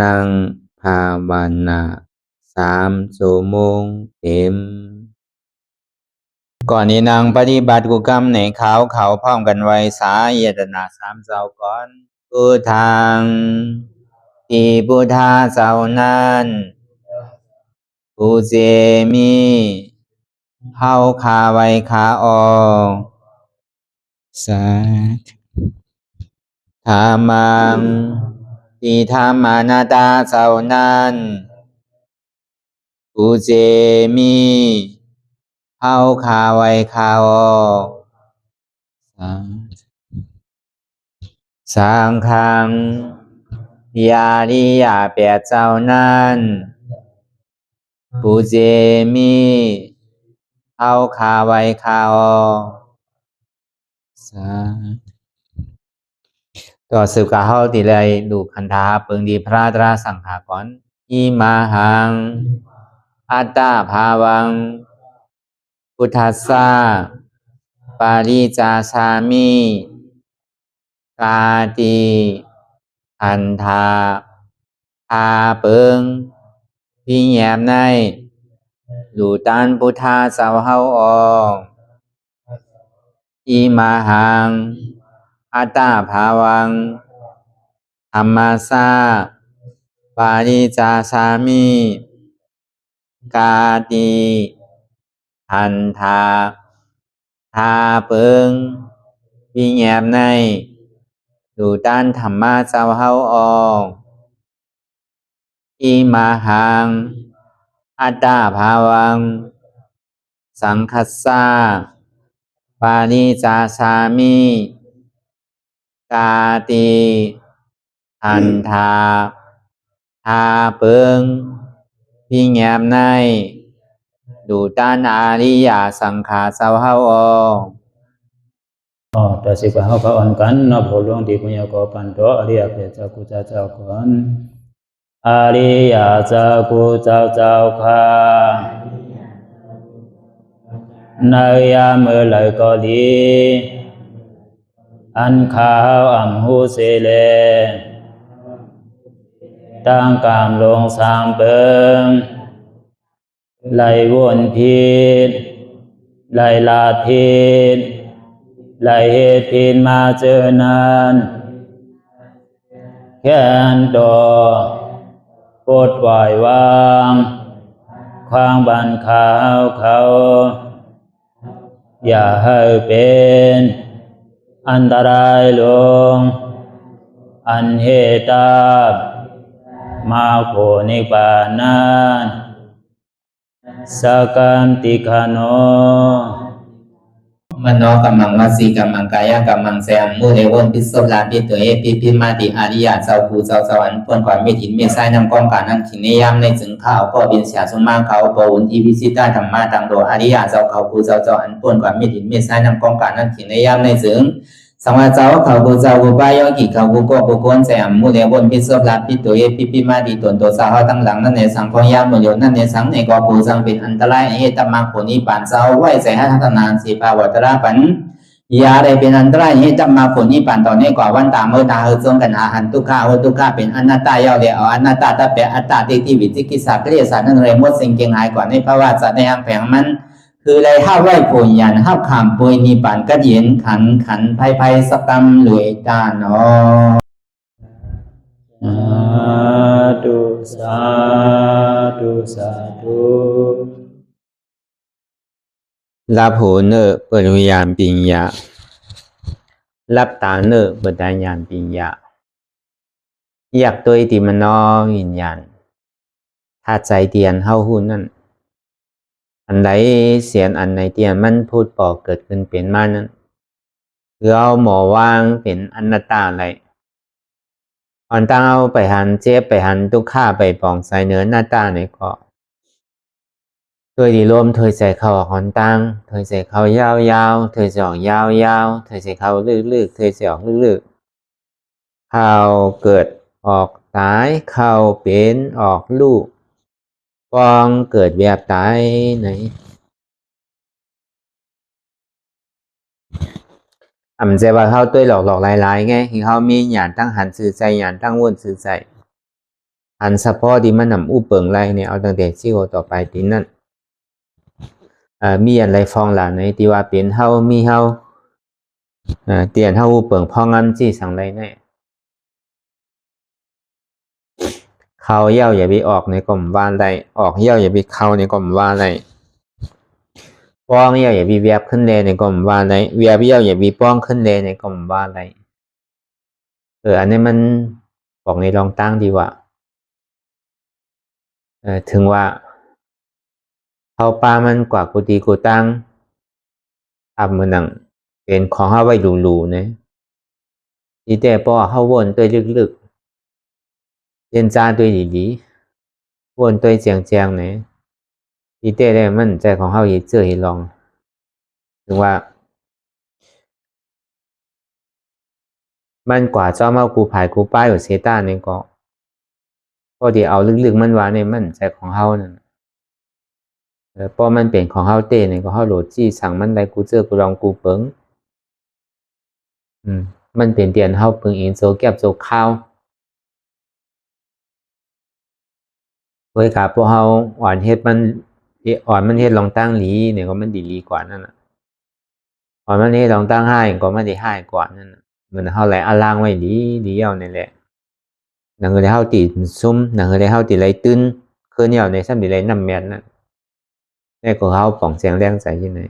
นั่งภาวนา3 ชั่วโมงเต็มก่อนนี้นางปฏิบัติกุกรรมในเขาพร้อมกันไว้สาเยตนา3 เจ้าก่อนพุทธังที่พุทธาเจ้านั้นผู้เจมีเฮาคาไว้คาออกสาธามังที่ธรรมานาตาเจ้านั้นผู้เจมีเฮาคาไว้คาออกสังฆังยาริยาแปดเจ้านั้นผู้เจมีเฮาคาไว้คาออกต่อสืบกาเฮาติเลยดูคันธาเปิงดีพระตราสังขากรอิมาหังอัตตาภาวังพุทธัสสะปาริจาชามิกาติอันธาพาเปิงพี่แยมในดูตันพุทธาเจ้าเฮาออกอิมาหังอัตตาภาวังธรรมัสสะปาริจาชามิกาติอันธาพาเปิงพี่แยมในดูตันธรรมะเจ้าเฮาออกอิมาหังอัตตาภาวังสังคัสสะปาริจาชามิกาติอันธาพาเปิงพี่แยมในดูตันอาริยสังขารเจ้าเฮาออกต่อสิกว่าเฮาก็อ่อนกันเนาะผู้หลวงที่ปุญญาก็ปันโตอริยเจ้ากุเจ้าก่อนอริยเจ้ากุเจ้าค่ะในยามเมื่อไหร่ก็ดีอันข้าวอ่ำหูเสเลตั้งกามลงสามเปิงไหลวนพิษไหลลาพิษไหลเหตุพิษมาเจอนานแค้นดอปดไหววางความบันขาวเขาอย่าให้เป็นอันตรายลงอันเหตุตามาโผนิปานันสกันติคโนมโนกัมมังวสีกัมมังกายกัมมังแสมมุเรวนพิศลาปิตัวเอพิมาติอาริยะเจ้าภูเจ้าสวรรค์พ้นความไม่ถินไม่ใช่นำกองการนั้นขินในยามในจึงข้าวก็บินเสียสมมาเขาปวุนทีพิสิตาธรรมะตังโดอาริยะเจ้าเขาภูเจ้าสวรรค์พ้นความไม่ถินไม่ใช่นำกองการนั้นขินในยามในจึงสังวาเจ้าเขาภูเจ้าภูปายกิเขาภูก็ภูคนแสมมุเรวนพิศลาปิตัวเอพิมาติตนตัวสาวตั้งหลังนั่นในสังพยามโยนั่นในสังในก็ภูสังเป็นอันตรายเหตุมาผลนิพพานเจ้าไหวใส่ให้ทัศนานสีภาวตระปันยาได้เป็นอันตรายให้จำมาผลนิพพานตอนนี้กว่าวันตามเมื่อตาเฮจงกันอาหันทุกข้าทุกข้าเป็นอนัตตาเยาเดียวอนัตตาตาเปอัตตาที่วิจิกิสาเกลียสานั่นเลยมดสิ่งเก่งหายกว่าในภาวะสัตว์ในอังแผงมันคือเลยห้าไหวผลยันห้าขามปุยนิพพานก็เย็นขันภัยสกรรมหลวยตาเนาะสาธุรับหูเนอเปิดวิญญาณปิญญารับตาเนอเปิดญาณปิญญาอยากตัวติมนอวิญญาณถ้าใจเตียนเฮาหุ้นนั่นอันใดเสียนอันในเตียนมันพูดปอกเกิดขึ้นเป็นมานั้นคือเอาหมอว่างเป็นอนัตตาอะไรอ่อนตั้งเอาไปหันเจ็บไปหันทุกข้าไปปองใส่เนื้อหน้าตาในเกาะเธอดีร่มเธอใส่เขาหอนตั้งเธอใส่เขายาวๆเธอใส่ออกยาวๆเธอใส่เขาลึกๆเธอใส่ออกลึกๆเขาเกิดออกตายเขาเป็นออกลูกฟองเกิดแบบตายไหนใจว่าเขาตัวหลอกลายๆไงที่เขามีหยานตั้งหันสื่อใจหยานตั้งวนสื่อใจ หันเฉพาะที่มันนำอู้เปิงไรเนี่ยเอาตั้งแต่ที่โอต่อไปที่นั่นมีอะไรฟองหลานในที่ว่าเป็นเฮามีเฮาเตียนเฮาอู้เปิงพ่องำจี้สั่งไรเนี่ยเขาเย่าอย่าไปออกในกล่อมว่าไรออกเย่าอย่าไปเข้าในกล่อมว่าไรป้องเย่าอย่าไปเวียบขึ้นเลยในกล่อมว่าไรเวียบเย่าอย่าไปป้องขึ้นเลยในกล่อมว่าไรอันนี้มันบอกในรองตั้งดีว่าถึงว่าเขาปลามันกว่ากูตีกูตั้งมือหนังเป็นของเขาไว้หลูๆนะดีแต่พอเขาวนตัวลึกๆเรียนจาตัวดีๆวนตัวเจียงๆนะดีแต่ได้มันใจของเขาเจอลองถึงว่ามันกว่าเจ้ามากูผายกูป้ายอยู่เซต้าเนี่ยก็พอดีเอาลึกๆมันว่าเนี่ยมันใจของเขานั่นพอมันเป็นของเขาเต้เนี่ยก็เขาโหลดจี้สั่งมันได้กูเจอกูลองกูเปิงมันเป็นเตียนเขาเปิงอินโซแก็บโซข้าวเว้ยกับพวกเขาอ่อนเฮ็ดมันอ่อนมันเฮ็ดลองตั้งหลีเนี่ยก็มันดีกว่านั่นน่ะอ่อนมันเฮ็ดลองตั้งให้ก็ไม่ได้ให้กว่านั่นน่ะเหมือนเขาไหลอล่างไว้ดีเอานี่แหละหนังเฮาติซุ่มหนังเฮาติไหลตื้นคือเนี่ยในซ้ำติไหลน้ำแม่นน่ะในของเขาป่องเสียงแรงใจที่ไหน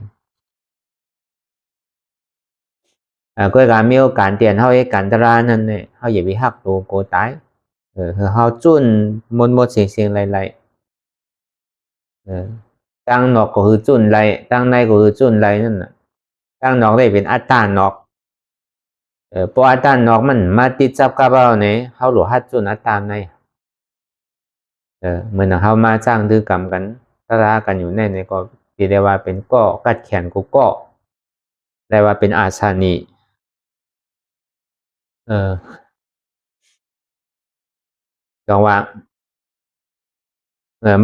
ก็การมีโอกาสเตียนเฮาเฮ็ดการตรานั่นเนี่ยเฮาอย่าไปฮักโตโกตายเฮาจุ้นมดเสียงไหลตั้งนอกก็คือจุ้นไหลตั้งในก็คือจุ้นไหลนั่นน่ะตั้งนอกได้เป็นอัตตานอกพออัตตานอกมันมาติดจับกับเราเนี่ยเฮาหลวฮัดจุ้นอัตตาในเหมือนเฮามาจ้างดื้อกรรมกันตรากันอยู่ในก็ที่ได้ว่าเป็นก้อกัดแขนกูก้อได้ว่าเป็นอาชานีจังว่า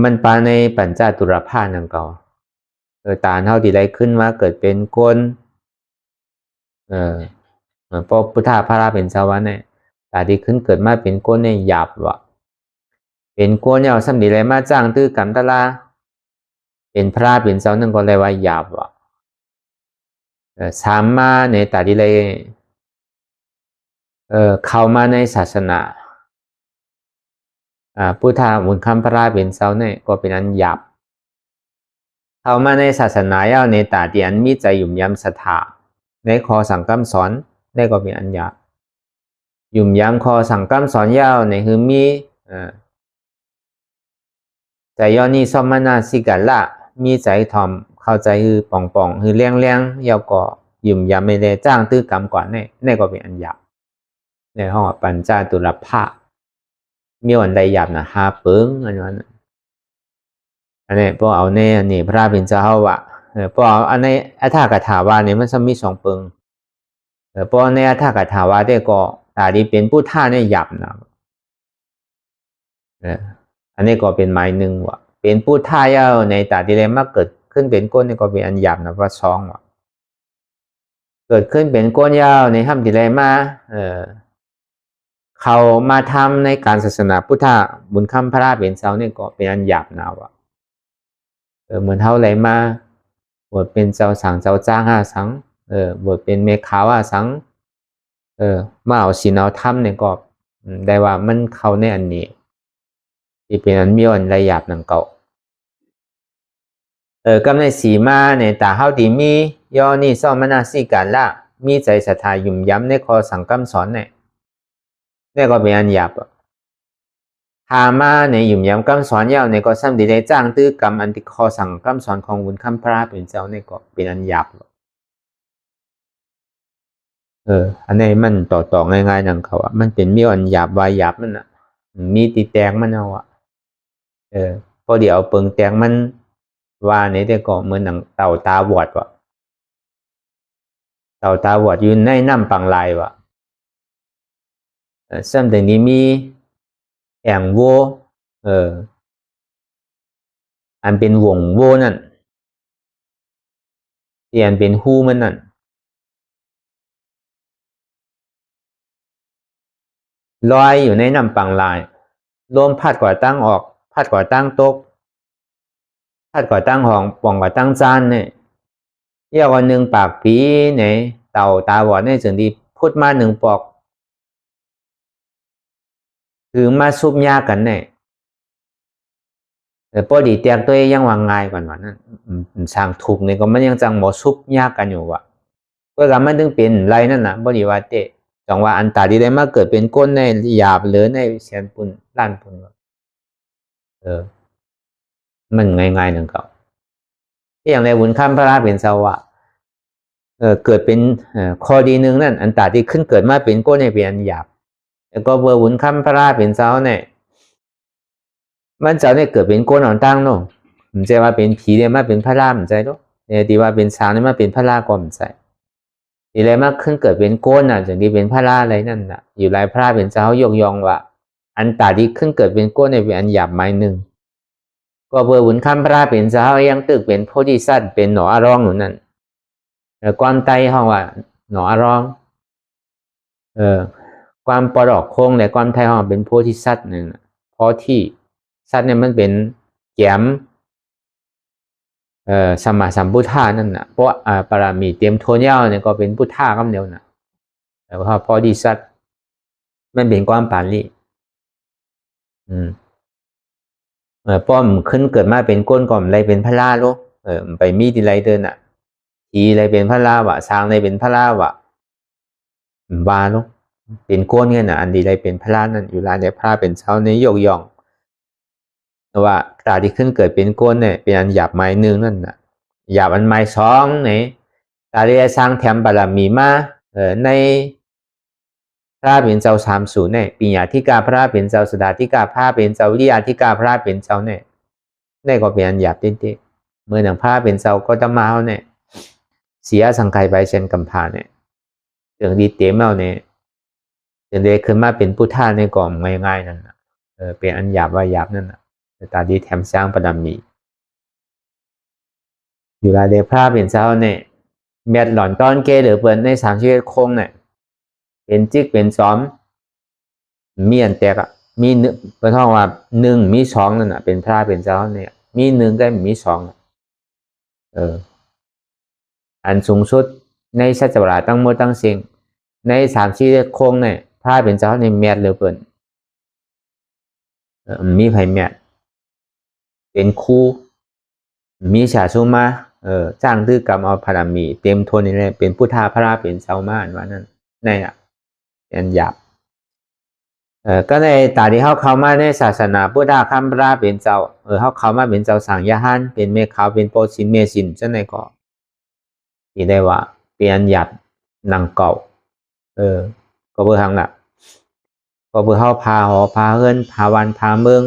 มันปาในปัญจตุรพานังเก่าตาเท่าที่ได้ขึ้นมาเกิดเป็นก้นพอพุทธาพระราเป็นชาววันเนี่ยตาที่ขึ้นเกิดมาเป็นก้นเนี่ยหยาบว่ะเป็นก้นเนี่ยสำดีเลยมาจ้างตื้อกรรมตลาเป็นพระเป็นเจ้านั่นก็เลยว่าหยาบว่ะสามมาในตาที่เลยเข้ามาในศาสนาพุทธาบุญคำพระราเป็นเจ้าเนี่ยก็เป็นอันหยาบเข้ามาในศาสนาเย้าในตาที่อันมีใจหยุ่มย้ำศรัทธาในคอสั่งคำสอนได้ก็เป็นอันหยาบหยุ่มย้ำคอสั่งคำสอนเย้าในคือมีใจย่อนี่ซ่อมมานาสิกันละมีใจทอมเข้าใจคือป่องคือเลี้ยงเย้าก็หยุ่มย้ำไม่ได้จ้างตื้อกรรมก่อนเนี่ยก็เป็นอันหยาบในห้องปัญจตุรพะมีวันใดหยาบนะ5เปิงอันนี้พอเอาเนี่ยนี่พระเป็นเจ้าว่ะพอเอาอันนี้อัฏฐกถาวาเนี่ยมันจะมี2เปิงพอในอัฏฐกถาวาได้ก็ตาดีเป็นผู้ท่าเนี่ยหยาบนะอันนี้ก็เป็นหมายหนึ่งว่ะเป็นผู้ท่าเย้าในตาดีเลยมาเกิดขึ้นเป็นก้นนี่ก็เป็นอันหยาบนะว่า2ว่ะเกิดขึ้นเป็นก้นเย้าในห้ามดีเลยมาเขามาทำในการศาสนาพุทธะบุญคำพระราเป็นเจ้าเนี่ยก็เป็นอันหยาบนะว่ะเหมือนเท่าไรมาบทเป็นเจ้าสังเจ้าจ้างสังบทเป็นเมฆาวสังมาเอาศีลเอาธรรมเนี่ยก็ได้ว่ามันเข้าในอันนี้ที่เป็นอันมีอันละหยาบนังเก่ากำในสีมาเนี่ยตาเฮาที่มีย่อนี่ซ่อมมนาสิการละมีใจศรัทธายุ่มย้ำในคอสั่งคำสอนเนี่ยก็เป็นอันหยาบหามาในหยุ่มย้ำคำสอนเย้าในก็ซ้ำดีได้จ้างตื้อกรรมอันที่คอสั่งคำสอนของบุญคำพระเป็นเจ้าเนี่ยก็เป็นอันหยาบอันนี้มันต่อง่ายๆนังเขาอ่ะมันเป็นมีอันหยาบวายหยาบมันอ่ะมีตีแตงมันเอาอ่ะพอเดี๋ยวเปิงแตงมันว่าในแต่ก็เหมือนหนังเต่าตาบอดว่ะเต่าตาบอดอยู่ในน้ำปังลายว่ะซ้ำแต่นี้มีแอ่งโวอันเป็นวงโวนั่นที่อันเป็นหูมันนั่นลอยอยู่ในน้ำปังลาย ลมพัดกว่าตั้งออกพัดกว่าตั้งตกพัดกว่าตั้งห้องป่องกว่าตั้งจานเนี่ยเรียกว่าหนึ่งปากผีเนี่ยเต่าตาบอดเนี่ยจึงดีพูดมาหนึ่งปอกคือมาซุบยากันเนี่ยพอดีเตียกตัวยังวางง่ายกว่านั้นสร้างถูกเนี่ยก็มันยังจังบ่ซุบยากกันอยู่ว่ะก็กมันถึงเป็นไรนั่นนะบ่ดีว่าเตะจังว่าอันตาดีได้มาเกิดเป็นก้นในหยาบหรือในเสียนปุ่นล้านปุ่นมันง่ายๆนึงก็ที่อย่างในบุญข้ามพระราเป็นเสาวะเกิดเป็นข้อดีหนึ่งนั่นอันตาที่ขึ้นเกิดมาเป็นก้นในเป็นอันหยาบแล้วก็เบอร์บุญข้ามพระราเป็นเสาเนี่ยมันเจ้าเนี่ยเกิดเป็นก้นอ่อนตั้งเนาะมันจะว่าเป็นผีเนี่ยมาเป็นพระรามันใจด้วยเนี่ยที่ว่าเป็นช้างเนี่ยมาเป็นพระราก็มันใจทีไรมาขึ้นเกิดเป็นก้นอ่ะถึงที่เป็นพระราอะไรนั่นน่ะอยู่หลายพระเป็นเจ้ายกยองว่าอันตาที่ขึ้นเกิดเป็นก้นในเป็นอันหยาบไม้หนึ่งก็เบอร์บุญข้ามพระราเป็นเจ้ายังตึกเป็นโพธิสัตว์เป็นหนออารองอยู่นั่นความไตห้องว่าหนออารองความปลอกโค้งและความไทยห้องเป็นโพธิสัตว์หนึ่งเพราะที่สัตว์เนี่ยมันเป็นแก้มสัมมาสัมพุทธานั่นน่ะเพราะปรามีเตรียมโทนยาวเนี่ยก็เป็นพุทธาคำเดียวน่ะแต่ว่าพอดีสัตว์มันเป็นความปานลีป้อมขึ้นเกิดมาเป็นก้นก่อมอะไรเป็นพระราโลไปมีดีไรเดินน่ะทีอะไรเป็นพระราวะสร้างอะไรเป็นพระราวะวาโลเป็นก้นเนี่ยน่ะอันดีไรเป็นพระรานั่นอยู่ร้านเนี่ยพระเป็นเช้าในยกย่องว่าตาที่ขึ้นเกิดเป็นก้นเนี่ยเป็นอันหยาบไม้หนึ่งนั่นน่ะหยาบอันไม้สองเนี่ยตาเรียสร้างแถมบารมีมาในพระเป็นเจ้า30เนี่ยปีญาธิกาพระเป็นเจ้าสดาธิกาพระเป็นเจ้าวิริยาธิกาพระเป็นเจ้าเนี่ยได้ก็เป็นอันหยาบเต้ๆเมื่อหนังพระเป็นเจ้าก็จะมาเอาเนี่ยเสียสังไคใบเชนกัมพาเนี่ยเรื่องดีเต็มเอาเนี่ยจึงได้ขึ้นมาเป็นพุทธาในก่อมง่ายๆนั่นน่ะเป็นอันหยาบว่าหยาบนั่นน่ะตาดีแถมสร้างประดามีอยู่ลาเดพระเป็นเจ้าเนี่ยเม็ดหลอนต้อนเกหรือเปิดใน3ชีวิตคงเนี่ยเป็นจิกเป็นซ้อมมีอันแตกอ่ะมีหนึ่งเป็นห้องว่า1มี2นั่นน่ะเป็นพระเป็นเจ้าเนี่ยมี1ก็มี2อันสูงสุดในสัจจวราตั้งหมดตั้งสิ่งใน3ชีวิตคงเนี่ยพระเป็นเจ้าในเม็ดหรือเปิดมีไผเม็ดเป็นคู่มีฉาชุมาจ้างดื้อกรรมเอาพรามีเต็มทนนี่แหละเป็นพุทธาพระเป็นเจ้ามาอันว่านั่นในอ่ะเป็นหยาบก็ในตาที่เขามาในศาสนาพุทธาคัมพระเป็นเจ้าเขามาเป็นเจ้าสังยาหันเป็นเมฆขาวเป็นโปชินเมชินจังไหนก็ที่ได้ว่าเป็นหยาบนางเก่าก็เบื่อทางน่ะก็เบื่อเขาพาหอพาเฮิรนพาวันพาเมือง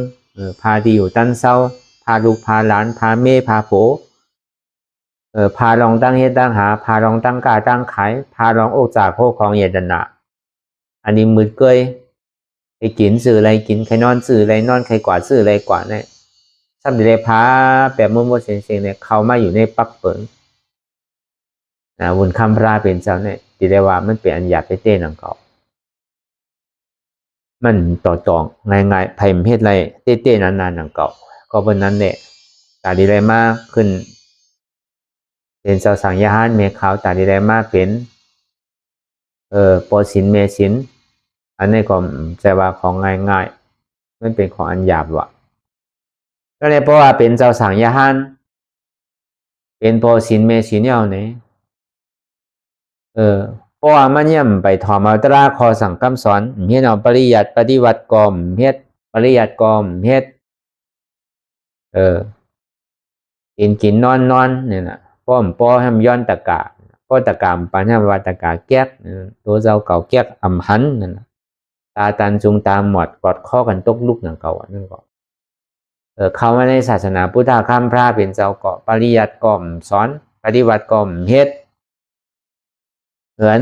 พาที่อยู่ตั้นเศร้าพาลูกพาหลานพาเม่พาโผพาลองตั้งเฮ็ดตั้งหาพาลองตั้งกาตั้งขายพาลองโอกจากโคของเยดนะอันนี้มืดเกยไอ้กินสื่ออะไรกินใครนอนสื่ออะไรนอนใครกวาดสื่ออะไรกวาดเนี่ยซ้ำเดเลยพาแบบมั่วๆเสียงๆเนี่ยเข้ามาอยู่ในปักเปิงวุนคำพระเป็นเจ้าเนี่ยที่ได้ว่ามันเป็นอันหยาบเต้ๆนังเก่ามันต่อจองง่ายๆไผ่เพศไรเต้ๆนานๆนังเก่าก็บนนั้นเนี่ยตาดีไรมากขึ้นเป็นเจ้าสังยาหันเมฆขาวตาดีไรมากเป็นโปชินเมชินอันนี้ก็จะว่าของง่ายๆมันเป็นของอันหยาบว่ะก็เลยเพราะว่าเป็นเจ้าสังยาหันเป็นโปชินเมชินเนี่ยเนี่ยเพราะว่ามันย่ำไปถอมอัตราคอสั่งคำสอนเฮ็ดเอาปริยัติปฏิวัติกรมเฮ็ดปริยัติกรมเฮ็ดกินนอนเนี่ยนะป้อมป้อให้มันย้อนตะกะป้อตะกามปัญญาวัตกะแก๊กตัวเจ้าเก่าแก๊กอำหันนั่นนะตาตันจุงตาหมดกอดข้อกันตกลุกอย่างเก่านั่นก็เข้ามาในศาสนาพุทธะข้ามพระเป็นเจ้าเกาะปริยัติกรมสอนปฏิวัติกรมเฮ็ด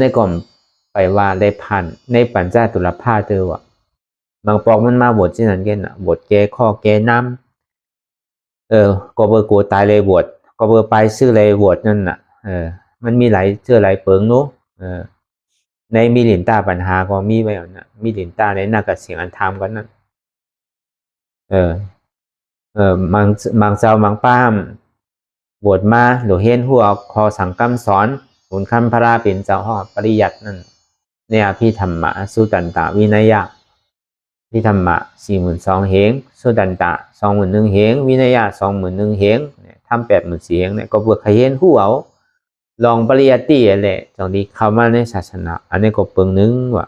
ในกรมไปว่าได้พันในปัญจตุลภาเจอว่าบางปอกมันมาบทที่นั่นกันบทแกข้อแกน้ำก็เบอร์กูตายเลยบวชก็เบอร์ไปซื้อเลยบวชนั่นน่ะมันมีหลายเชื่อหลายเปิงเนาะในมีหลินตาปัญหาก็มีไว้นะมีหลินตาในนักเสียงอันธรรมกันนั่น เออมังเจ้ามังป้ามบวชมาหรือเห็นหัวคอสังกัมสอนหุนคำพระราเป็นเจ้าห้อปริยัตินั่นเนี่ยพี่ธรรมะสุตันตวินัยะพี่ธรรมะ42,000 เหงสุตันตะ21,000 เหงวินัยะ21,000 เหงทำ84,000 เหงเนี่ยก็เพื่อใครเห็นหัวลองปริยัติแหละตรงนี้เข้ามาในศาสนาอันนี้ก็เปิงนึงว่า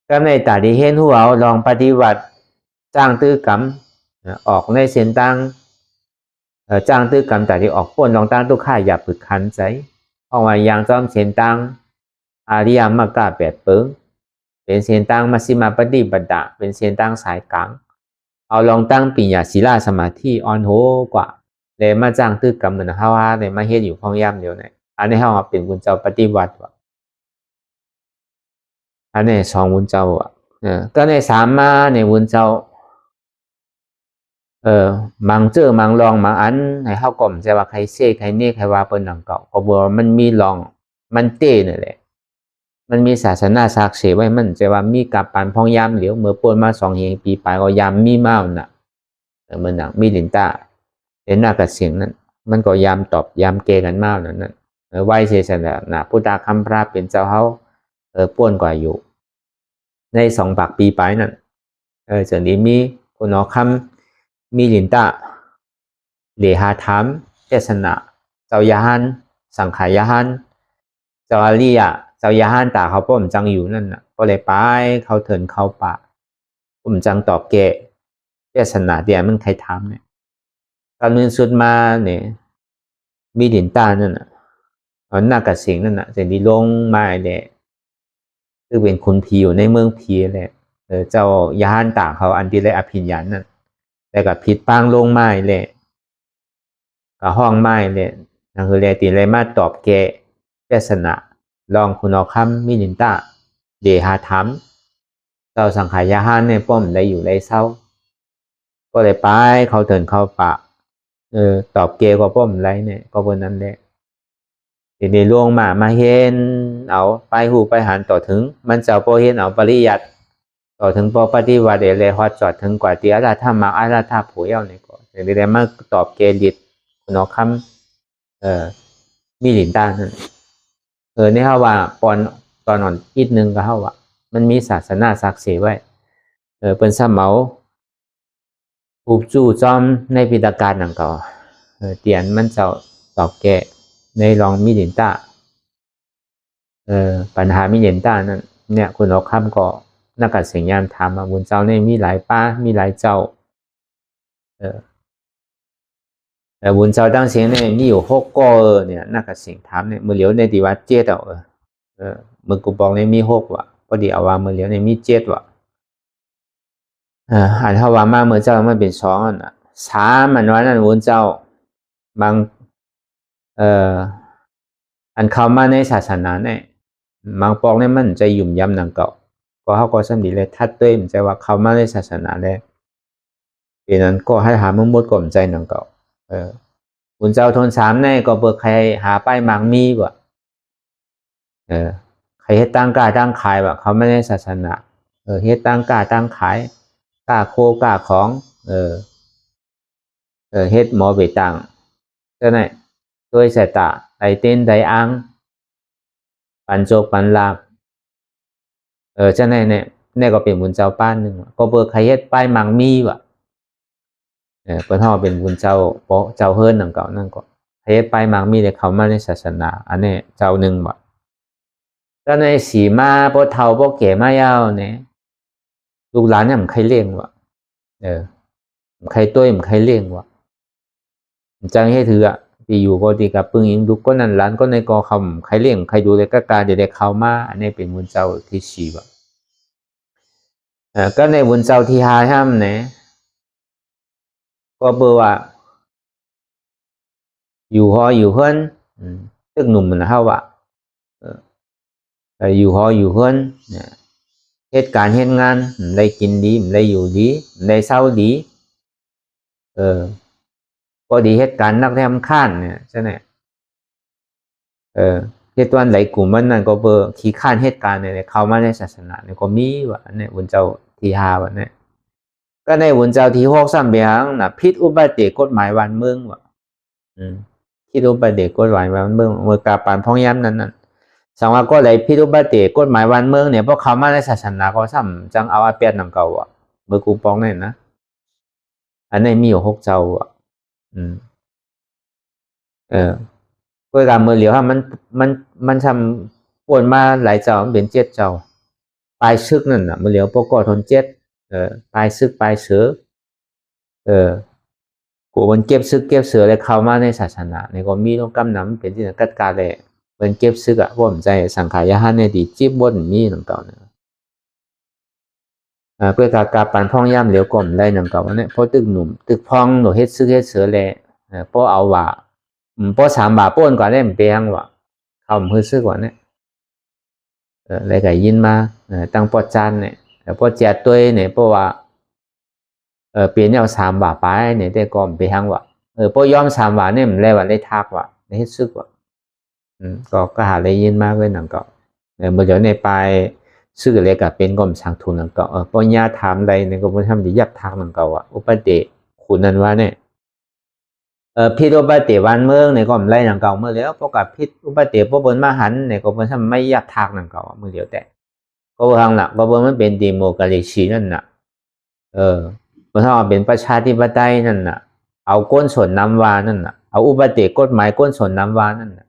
ก็ในตาที่เห็นหัวลองปฏิบัติจ้างตื้อกรรมออกในเส้นตั้งจ้างตื้อกรรมแต่ที่ออกพ้นลองตั้งตุกข่าอย่าฝึกขันใจเพราะว่าอย่างจอมเส้นตั้งอาริยมรรค8 เปิงเป็นเส้นตั้งมัชฌิมาปฏิปทาเป็นเส้นตั้งสายกลางเอาลองตั้งปัญญาศีลสมาธิอ่อนโหกว่าเลยมาจ้างตื้อกรรมเหมือนเฮาว่าเลยมาเฮ็ดอยู่ห้องย่ำเดียวเนี่ยอันนี้เฮาเป็นบุญเจ้าปฏิบัติว่าอันนี้2บุญเจ้าอ่ะก็ใน3มาในบุญเจ้ามังเจอมังลองมังอันให้เฮาก่อมใจว่าใครเสกใครเนกใครว่าเปิ้นหนังเก่าเพราะว่ามันมีลองมันเต้นั่นแหละมันมีศาสนาศักดิ์สิทธิ์ไว้มันใจว่ามีกับปานพองยามเหลียวเมื่อป่นมา2 เหงปีปลายก็ยามมีมาน่ะมันหนังมีลินตาเห็นหน้ากับเสียงนั้นมันก็ยามตอบยามเกกันมานั่นไหว้เสสนาพุทธคำพระเป็นเจ้าเฮาป่นกว่าอยู่ใน2 ปากปีปลายนั่นจังนี้มีคนเอาคำมีลินตาเหลหาธรรมเทศนาเจ้ายาหันสังขายาหันเจ้าอาริยะเจ้ายาหันตาเขาป้อมจังอยู่นั่นน่ะก็เลยไปเขาเถินเข้าป่าป้อมจังตอบแกเทศนาเดียวมันใครถามเนี่ยตอนนึงสุดมาเนี่ยมีลินตานั่นน่ะหน้ากับเสียงนั่นน่ะจะดีลงมาเนี่ยคือเป็นคนผีอยู่ในเมืองผีแหละเจ้ายาหันตาเขาอันที่ได้อภิญญานั่นแต่กับผิดปางลงไม้เลยกับห้องไม้เลยนั่นคือเลยตีเลยมาตอบแกเทศนาลองคุณเอาคำมิลินตาเดหาธรรมเจ้าสังขายาหันเนี่ยป้อมได้อยู่ได้เศร้าก็เลยไปเขาเถินเข้าป่าตอบเกก็ป้อมไรเนี่ยก็บนนั้นแหละทีนี้ล่วงมาเห็นเอาไปหูไปหันต่อถึงมันเจ้าพอเห็นเอาปริยัติต่อถึงพอปฏิวัติเลยฮอดจอดถึงกว่าเตียราธรรมอาราธาผู้เย้าเนี่ยก็ทีนี้เลยมาตอบเกลิดคุณเอาคำมีลินตานั่นนี่เขาว่าตอนอ่อนอีกนึงก็เขาว่ามันมีศาสนาศักดิ์สิทธิ์ไว้เป็นสมเมาผูกจู่จอมในพิธีการนั่นก็เตียนมันเจ้าตอบแกในรองมิลินตาปัญหามิลินตานั่นเนี่ยคุณเอาคำก็นักการเสียงยามถามมาบุญเจ้าเนี่ยมีหลายป้ามีหลายเจ้าแต่บุญเจ้าตั้งเสียงเนี่ยมีอยู่6ก้อเนี่ยนักการเสียงถามเนี่ยมือเหลียวในที่ว่า7มือกูบอกเนี่ยมี6ว่ะพอดีเอาว่ามือเหลียวเนี่ยมี7ว่ะอันเท่าว่ามามือเจ้ามันเป็น2อันน่ะ3มันว่านั่นบุญเจ้าบางอันเข้ามาในศาสนาเนี่ยบางปองเนี่ยมันจะยุ่มย่ำหนังเก่าก็เขาก็สำดีเลยทัดด้วยมันจะว่าเข้ามาในศาสนาแล้วปีนั้นก็ให้หามุ่งมดกลมใจหนังเก่าบุญเจ้าทน3เนี่ยก็เปิดใครหาป้ายมังมีว่ะใครเฮ็ดตั้งกล้าตั้งขายว่ะเขาไม่ในศาสนาเฮ็ดตั้งกล้าตั้งขายกล้าโคกล้าของเฮ็ดหมอเบตังเจ้าไหนด้วยสายตาไตเต้นไตอังปันโจกปันลาบเจ้าไหนเนี่ยก็เป็นบุญเจ้าป้านหนึ่งก็เปิดใครเฮ็ดป้ายมังมีว่ะเปิดห่อเป็นบุญเจ้าโปเจ้าเฮิร์นหนังเก่านั่นก็ใครเฮ็ดป้ายมังมีเลยเขามาในศาสนาอันนี้เจ้าหนึ่งว่ะเจ้าในสีมาโปเท่าโปเก๋มายาวเนี่ยลูกหลานเนี่ยมันใครเลี้ยงว่ะใครต้วยมันใครเลี้ยงว่ะจังให้ถืออ่ะที่อยู่ก็ดีกับปึงยิงดูก็นั่นร้านก็ในกอคำใครเลี้ยงใครดูเลยก็การเด็กเขามาอันนี้เป็นบุญเจ้าที่4ว่ะก็ในบุญเจ้าที่5ห้ามเนี่ยก็เบอร์ว่าอยู่หออยู่เฮือนตึกหนุ่มมันเฮาว่ะอยู่หออยู่เฮือนเหตุการณ์เหตุงานได้กินดีได้อยู่ดีได้เศร้าดีพอดีเหตุการณ์นักแรมข้านเนี่ยใช่ไหมเหตุวันไหลกลุ่มมันนั่นก็เบอร์ขี้ข้านเหตุการณ์เนี่ยเข้ามาในศาสนาเนี่ยก็มีว่ะเนี่ยบุญเจ้าที่5ว่ะเนี่ยก็ ก็ในวุนเจ้าที่6 3เบียงน่ะผิดอุบัติกฎหมายบ้านเมืองว่ะผิดอุบัติกฎหมายบ้านเมืองเมื่อกาปานพ้องย้ำนั้นน่ะสังว่าก็เลยผิดอุบัติกฎหมายบ้านเมืองเนี่ยพวกเขามาในศาสนาก็ซ้ำจังเอาอาเปียดนำเก่าอ่ะเมื่อกูป้องนี่นะอันนี้มีอยู่6เจ้าอ่ะก็การมือเหลียวว่ามันทำปวนมาหลายเจ้าเป็น7 เจ้าปลายซึกนั่นน่ะมือเหลียวพวกก็ทน7ปลายซึกปลายเสือกูมันเก็บซึกเก็บเสือเลยเข้ามาในศาสนาในก็มีต้องกำนำเป็นที่กัดการเลยมันเก็บซึกอ่ะผมใจสังขารยาหันในดีจีบบนมีหนังเก่าเนี่ยเพื่อการปันพ่องย่ำเหลียวก่อมได้หนังเก่าเนี่ยเพราะตึกหนุ่มตึกพ่องหนูเฮ็ดซึกเฮ็ดเสือเลยเพราะเอาว่าเพราะ3 บาทป้นก่อนได้มันเปียงว่ะเข้ามือซึกก่อนเนี่ยเลยก็ยินมาตั้งปอจานเนี่ยแต่พอแจกตัวเนี่ยเพราะว่าเปลี่ยนเอา3 บาทไปเนี่ยแต่ก่อนไปทางว่าพอยอม3 บาทเนี่ยมันเลยว่าได้ทักว่าได้เฮ็ดซึกว่าก็หาได้ยินมากเลยหนังก็เมื่อเดี๋ยวในไปซื้อเลยก็เป็นกรมสั่งทุนหนังก็พอญาถามใดเนี่ยก็บ่ทำดียับทักหนังก็ว่าอุปเดคุณนั้นว่าเนี่ยพิษอุปเดวันเมืองเนี่ยก็ไล่หนังเก่าเมื่อแล้วพวกกับพิษอุปเดพวกบนมาหันเนี่ยก็บ่ทำไม่ยับทักหนังเก่าเมื่อเดี๋ยวแต่ก็ทางหลักก็บ่มันเป็นดิโมคราซีนั่นน่ะบ่ถ้าเป็นประชาธิปไตยนั่นน่ะเอาก้นส่วนน้ำวานั่นน่ะเอาอุปเดกฎหมายก้นส่วนน้ำวานั่นน่ะ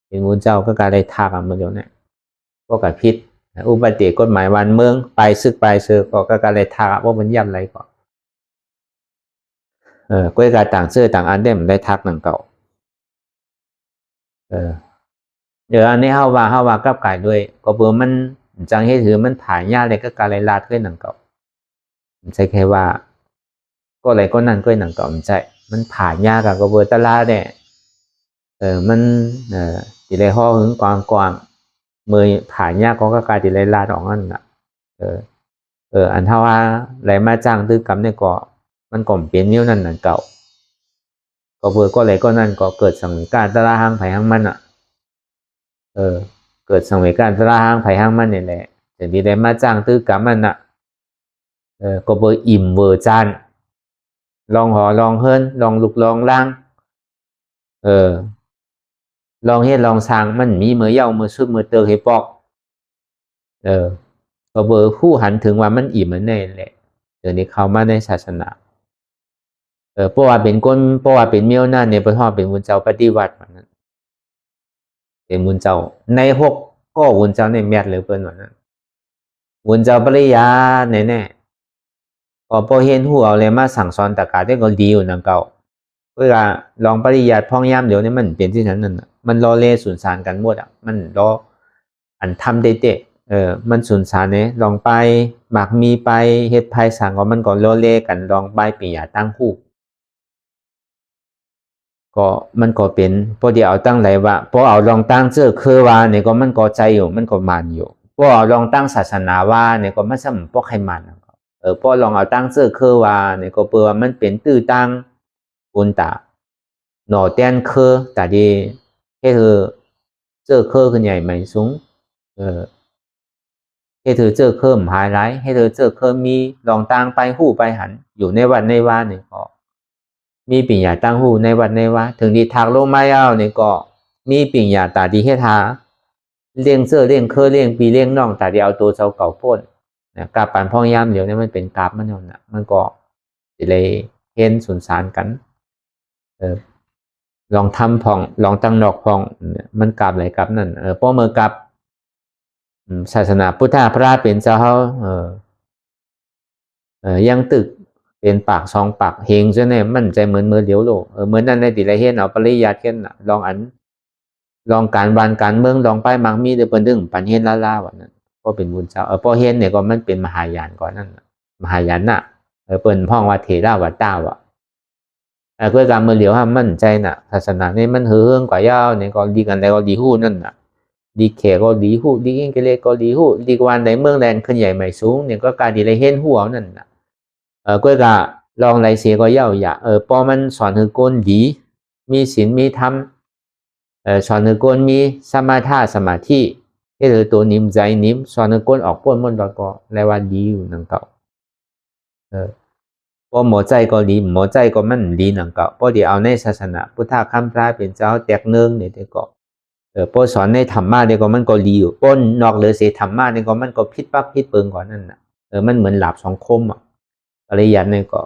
เป็นมูลเจ้าก็การได้ทักเมื่อเดี๋ยวเนี่ยพวกกับพิษอุปเดกฎหมายวันเมืองไปซึกไปเสือก็การได้ทักว่ามันย่ำไรก็ก็การต่างเสื้อต่างอันได้มันได้ทักหนังเก่าเดี๋ยวอันนี้เฮาว่ากับไก่ด้วยก็เบอร์มันจังให้ถือมันผ่านยากเลยก็การลาดขึ้นหนังเก่าใช่แค่ว่าก็อะไรก็นั่นก็หนังเก่ามันใช่มันผ่านยากกับก็เบอร์ตลาดเนี่ยมันติเลยห่อหึงกวางมือผ่านยากก็การติเลยลาดออกนั่นน่ะอันเท่าว่าอะไรมาจ้างตื้อกำเนี่ยก็มันก่อมเปลี่ยนนิ้วนั่นน่ะเก่าก็เบอร์ก็อะไรก็นั่นก็เกิดสังเวยการตลาดห้างไผ่ห้างมันอ่ะเกิดสังเวยการตลาดห้างไผ่ห้างมันเนี่ยแหละแต่ดีได้มาจ้างตื้อกำมันอ่ะก็เบอร์อิ่มเวอร์จานลองหอลองเฮิรนลองลุกลองล่างลองเฮ็ดลองสร้างมันมีมือเย่ามือซุดมือเตอให้ปอกก็เบอร์ผู้หันถึงว่ามันอิ่มมันแน่แหละเดี๋ยวนี้เข้ามาในศาสนาเพราะว่าเป็นก้นเพราะว่าเป็นเมียวหน้าเนี่ยเพราะว่าเป็นวุนเจ้าปฏิวัตินั้นเป็นวุนเจ้าใน6ก็วุนเจ้าในแมทเลยเปิ้นว่านั้นวุนเจ้าปริยาแน่ๆก็พอเห็นหัวเอาเลยมาสั่งสอนตะกาได้ก็ดีอยู่นำเก่าเพื่อลองปริยัติพ้องย่ำเดี๋ยวนี้มันเป็นที่นั้นนั่นมันรอเล่สุนสารกันหมดอ่ะมันรออันทำได้เตะมันสุนสารเนี่ยลองไปหมักมีไปเฮ็ดภัยสั่งก็มันก็รอเล่กันลองไปปียาตั้งคู่ก็มันก็เป็นพอเดี๋ยวเอาตั้งไหลว่าพอเอาลองตั้งเจอคือว่าเนี่ยก็มันก็ใจอยู่มันก็มันอยู่พอเอาลองตั้งศาสนาว่าเนี่ยก็มันซ้ำพวกใครมันพอลองเอาตั้งเจอคือว่าเนี่ยก็เปื่อมันเป็นตื้อตั้งอุนตาหน่อแต้นคือแต่ดีให้เธอเจอคือขึ้นใหญ่ใหม่สูงให้เธอเจอคือหายไรให้เธอเจอคือมีลองตั้งไปหู้ไปหันอยู่ในวัดในว่าเนี่ยก็มีปิ่งยาตั้งหูในวัดในว่าถึงดีทางโลกไม้เอาเนี่ยก็มีปิ่งยาตาดีให้ทาเลี้ยงเสื้อเลี้ยงเคอเลี้ยงปีเลี้ยงน่องตาดีเอาตัวเสาเก่าพ่นนะกาบปันพ่องย่ำเดี๋ยวนี้มันเป็นกาบมันนั่นน่ะมันก็จะเลยเห็นสุนสารกันลองทำพองลองตั้งนอกพองมันกาบไหลกาบนั่นเพราะเมื่อกาบศาสนาพุทธพระเป็นเจ้าเขายังตึกเป็นปาก2 ปากเฮงซะเนี่ยมันใจเหมือนมือเดียวโลเหมือนนั่นในติไรเฮ็ดเอาปริยัติเฮ็ดน่ะลองการบ้านการเมืองลองไปมักมีเด้อเปิ้นดึงปันเฮ็ดลาๆว่านั้นก็เป็นบุญเจ้าพอเฮ็ดเนี่ยก็มันเป็นมหายานก่อนนั่นมหายานน่ะเปิ้นพ้องว่าเถระว่าต้าว่ะเพื่อการมือเหลียวห้ามมั่นใจน่ะศาสนาเนี่ยมันเฮืองกว่ายาวเนี่ยก็ดีกันแล้วก็ดีฮู้นั่นน่ะดีแขก็ดีฮู้ดีเองเกเรก็ดีฮู้ดีกว่าในเมืองแลนขึ้นใหญ่ใหม่สูงเนี่ยก็การดีไรเห็นหัวนั่นน่ะก็ลองไรเสียก็เย่าอย่าพอมันสอนให้คนดีมีศีลมีธรรมสอนให้คนมีสมาธิให้เธอตัวนิ่มใจนิ่มสอนให้คนออกพ้นมันก็แล้วว่าดีอยู่นั่นเก่า พอหมอใจก็ดีหมอใจก็มันดีหนังเก่าพอเดี๋ยวเอาในศาสนาพุทธคำพระเป็นเจ้าแตกเนืองเนี่ยเดี๋ยวก็พอสอนในธรรมะเดี๋ยวก็มันก็ดีอยู่ป้นนอกเหลือเสียธรรมะเดี๋ยวก็มันก็พิษปักพิษเปิงกว่านั่นน่ะมันเหมือนหลาบสองคมอ่ะปริยัติเนี่ยก็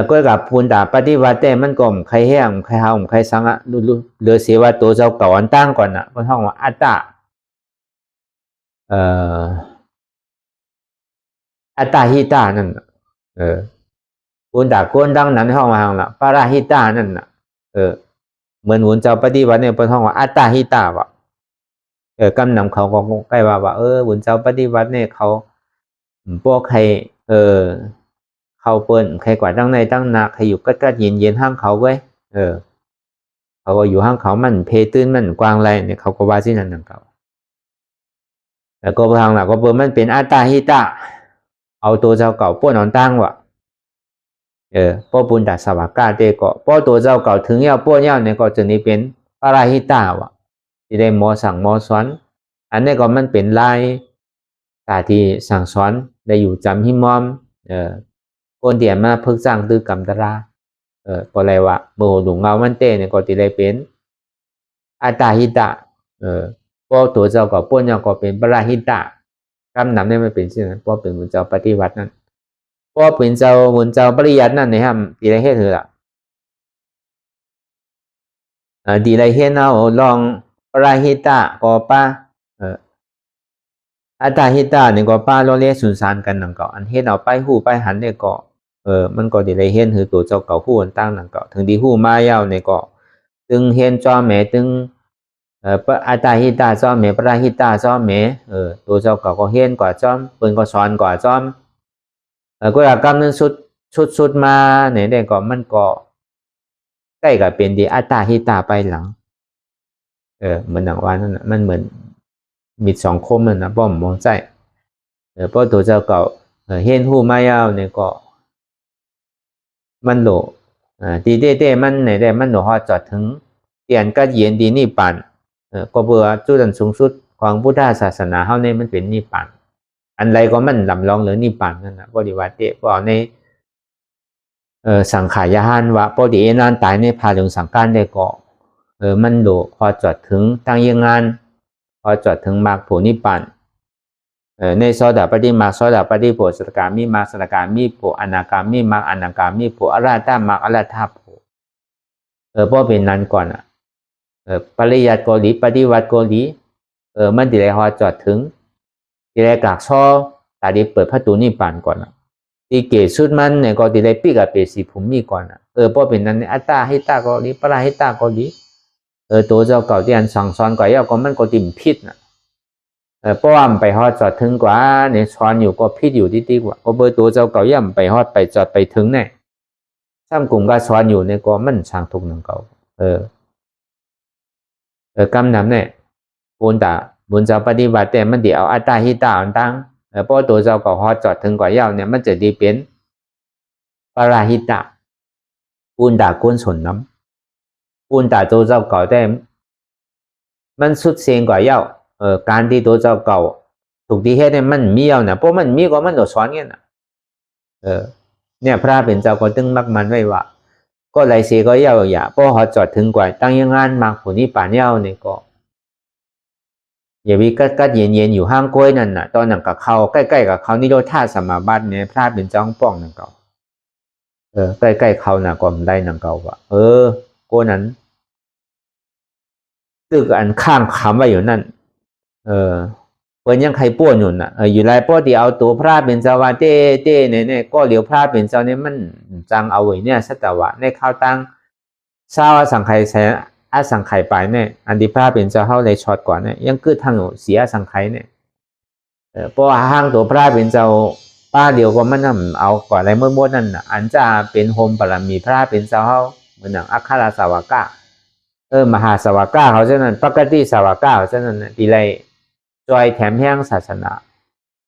ก็กับพูนด่าปฏิวัติแต่มันก็ใครแห้งใครเฮาใครสังอ่ะเหลือเสียว่าตัวเจ้าเก่าอันตั้งก่อนน่ะเพราะท่องว่าอัตตาอัตตาหิตานั่นพูนด่าโกนดังนั้นห้องมาห้องละปาราหิตานั่นน่ะเหมือนหุ่นเจ้าปฏิวัติเนี่ยเพราะท่องว่าอัตตาหิตาวะกำนำเขาก็ใกล้ว่าหุ่นเจ้าปฏิวัติเนี่ยเขาพวกใครเขาเปิ้นใครกว่าตั้งในตั้งนาใครอยู่ใกล้ๆเย็นๆห้างเขาไว้เขาก็อยู่ห้างเขามันเพตื้นมันกว้างไรเนี่ยเขาก็ว่าสินั่นนั่งเขาแล้วก็ทางหลักก็เปิ้นมันเป็นอัตตาหิตาเอาตัวเจ้าเก่าป้นนอนตั้งวะป้อปุณดาสวากาเตก็ป้อตัวเจ้าเก่าถึงเย้าป้นเย้าเนี่ยก็จะนี้เป็นปาราหิตาวะที่ได้หมอสั่งหมอสอนอันนี้ก็มันเป็นลายตาที่สั่งสอนได้อยู่จำหิมอมคนเดียมาพึกสร้างตื้อกรรมตราก็เลยว่าโมหลงเงามันเต้เนี่ยก็ที่ได้เป็นอัตตาหิตะป้อตัวเจ้าก็ป้นเย้าก็เป็นปาราหิตะคำนำได้ไม่เป็นเช่นนั้นป้อเป็นบุญเจ้าปฏิวัตินั่นป้อเป็นเจ้าบุญเจ้าปริยัตินั่นนะครับที่ได้เห็นเถอะดีได้เห็นเอาลองปาราหิตะก็ป้าอัตตาหิตาเนี่ยก็ป้าโลเลสุนสานกันนั่งก็อันเฮ็ดเอาไปหู้ไปหันเนี่ยก็มันก็ได้เห็นคือตัวเจ้าเก่าหู้อันตั้งนั่งก็ถึงที่หู้มายาวเนี่ยก็ตึงเห็นจอแม่ตึงอัตตาหิตาจอแม่ปราหิตาจอแม่ตัวเจ้าเก่าก็เห็นกว่าจอมเปิ้นก็สอนกว่าจอมก็อยากกำนึงสุดมาเนี่ยได้ก็มันก็ใกล้กับเป็นดีอัตตาหิตาไปหลังเหมือนดังว่านั่นน่ะมันเหมือนมีสองคมนะป้อมมองใจเพราะตัวเจ้าเก่าเห็นหูมายาวเนี่ยก็มันโหลตีเต้มันไหนได้มันโหลฮอดจอดถึงเตียนก็เย็นดีนิพพานก็เบื่อจุดอันสูงสุดของพุทธศาสนาเฮาเนี่ยมันเป็นนิพพานอันไรก็มันลำลองหรือนิพพานนั่นนะบริวารเตะบอกในสังขารยานวะปฏิเอนันตายในพาลงสังการได้ก็มันโหลพอจอดถึงตั้งยังงานพอจอดถึงมรรคผลนิพพานในโสดาปฏิมรรคโสดาปฏิผลสัตกามิมรรคสัตกามิผลอนาคามิมรรคอนาคามิผลอรหัตมรรคอรหัตผลเพราะเป็นนั้นก่อนปริยัติโกลีปฏิวัติโกลีมันดีเลยพอจอดถึงดีเลยกากซ้อตาดีเปิดประตูนิพพานก่อนดีเกศสุดมันเนี่ยก็ดีเลยปีกับเปสีภูมิก่อนเพราะเป็นนั้นอัตตาหิตาโกลีปราหิตาโกลีตัวเจ้าเก่าที่อันสั่งสอนก่อนก็มันก็ติ่มพิษนะเพราะว่าไปฮอดจอดถึงกว่าเนี่ยสอนอยู่ก็พิษอยู่ที่กว่าก็เบอร์ตัวเจ้าเก่าย่ำไปฮอดไปจอดไปถึงเนี่ยซ้ำกลุ่มก็สอนอยู่เนี่ยก็มันช่างทุกหนังเก่ากำนำเนี่ยบุญเจ้าปฏิบัติแต่มันเดี๋ยวอัตตาหิตาอันตั้งเพราะตัวเจ้าเก่าฮอดจอดถึงกว่าย่ำเนี่ยมันจะดีเป็นปาราหิตะบุญกุศลน้ำบุญตัวเจ้าเก่าแต่มันสุดเสียงกว่าเย้าการที่ตัวเจ้าเก่าถูกที่เฮ็ดเนี่ยมันมีเย้านะเพราะมันมีก็มันต้องสอนเงี้ยนะเนี่ยพระเป็นเจ้าก็ตึงมักมันไว้ว่าก็ไรเสียก็เย้าอย่าเพราะเขาจอดถึงกว่าตั้งยังงานมากผลนี้ป่านเย้าเนี่ยก็อย่าวิกัดเย็นอยู่ห้างกล้วยนั่นน่ะตอนนั้นกับเขาใกล้ๆกับเขานี่โดนท่าสมาบัติเนี่ยพระเป็นเจ้าป้องนั่นเก่าใกล้ๆเขาน่ะก็มันได้นั่นเก่าว่าโกนั้นตึกอันข้างคำไว้อยู่นั่นเพิ่นยังใครป้วนอยู่น่ะอยู่ไรป้อที่เอาตัวพระเป็นเจ้าวาเต้เนี่ยก็เหลียวพระเป็นเจ้าเนี่ยมันจังเอาไว้เนี่ยสัตวะในข้าวตั้งเศร้าสังไข่แสสังไข่ไปเนี่ยอันที่พระเป็นเจ้าเฮาเลยช็อตก่อนเนี่ยยังคือทางเสียสังไข่เนี่ยเพราะห้างตัวพระเป็นเจ้าป้าเดียวก็มันเอาก่อนอะไรเมื่อนั่นน่ะอันจะเป็นโฮมบารมีพระเป็นเจ้าเฮาเหมือนอย่างอัคคราสาวกะมหาสวากาเขาเช่นนั้นปกติสวากาเขาเช่นนั้นดีไรจอยแถมแห้งศาสนา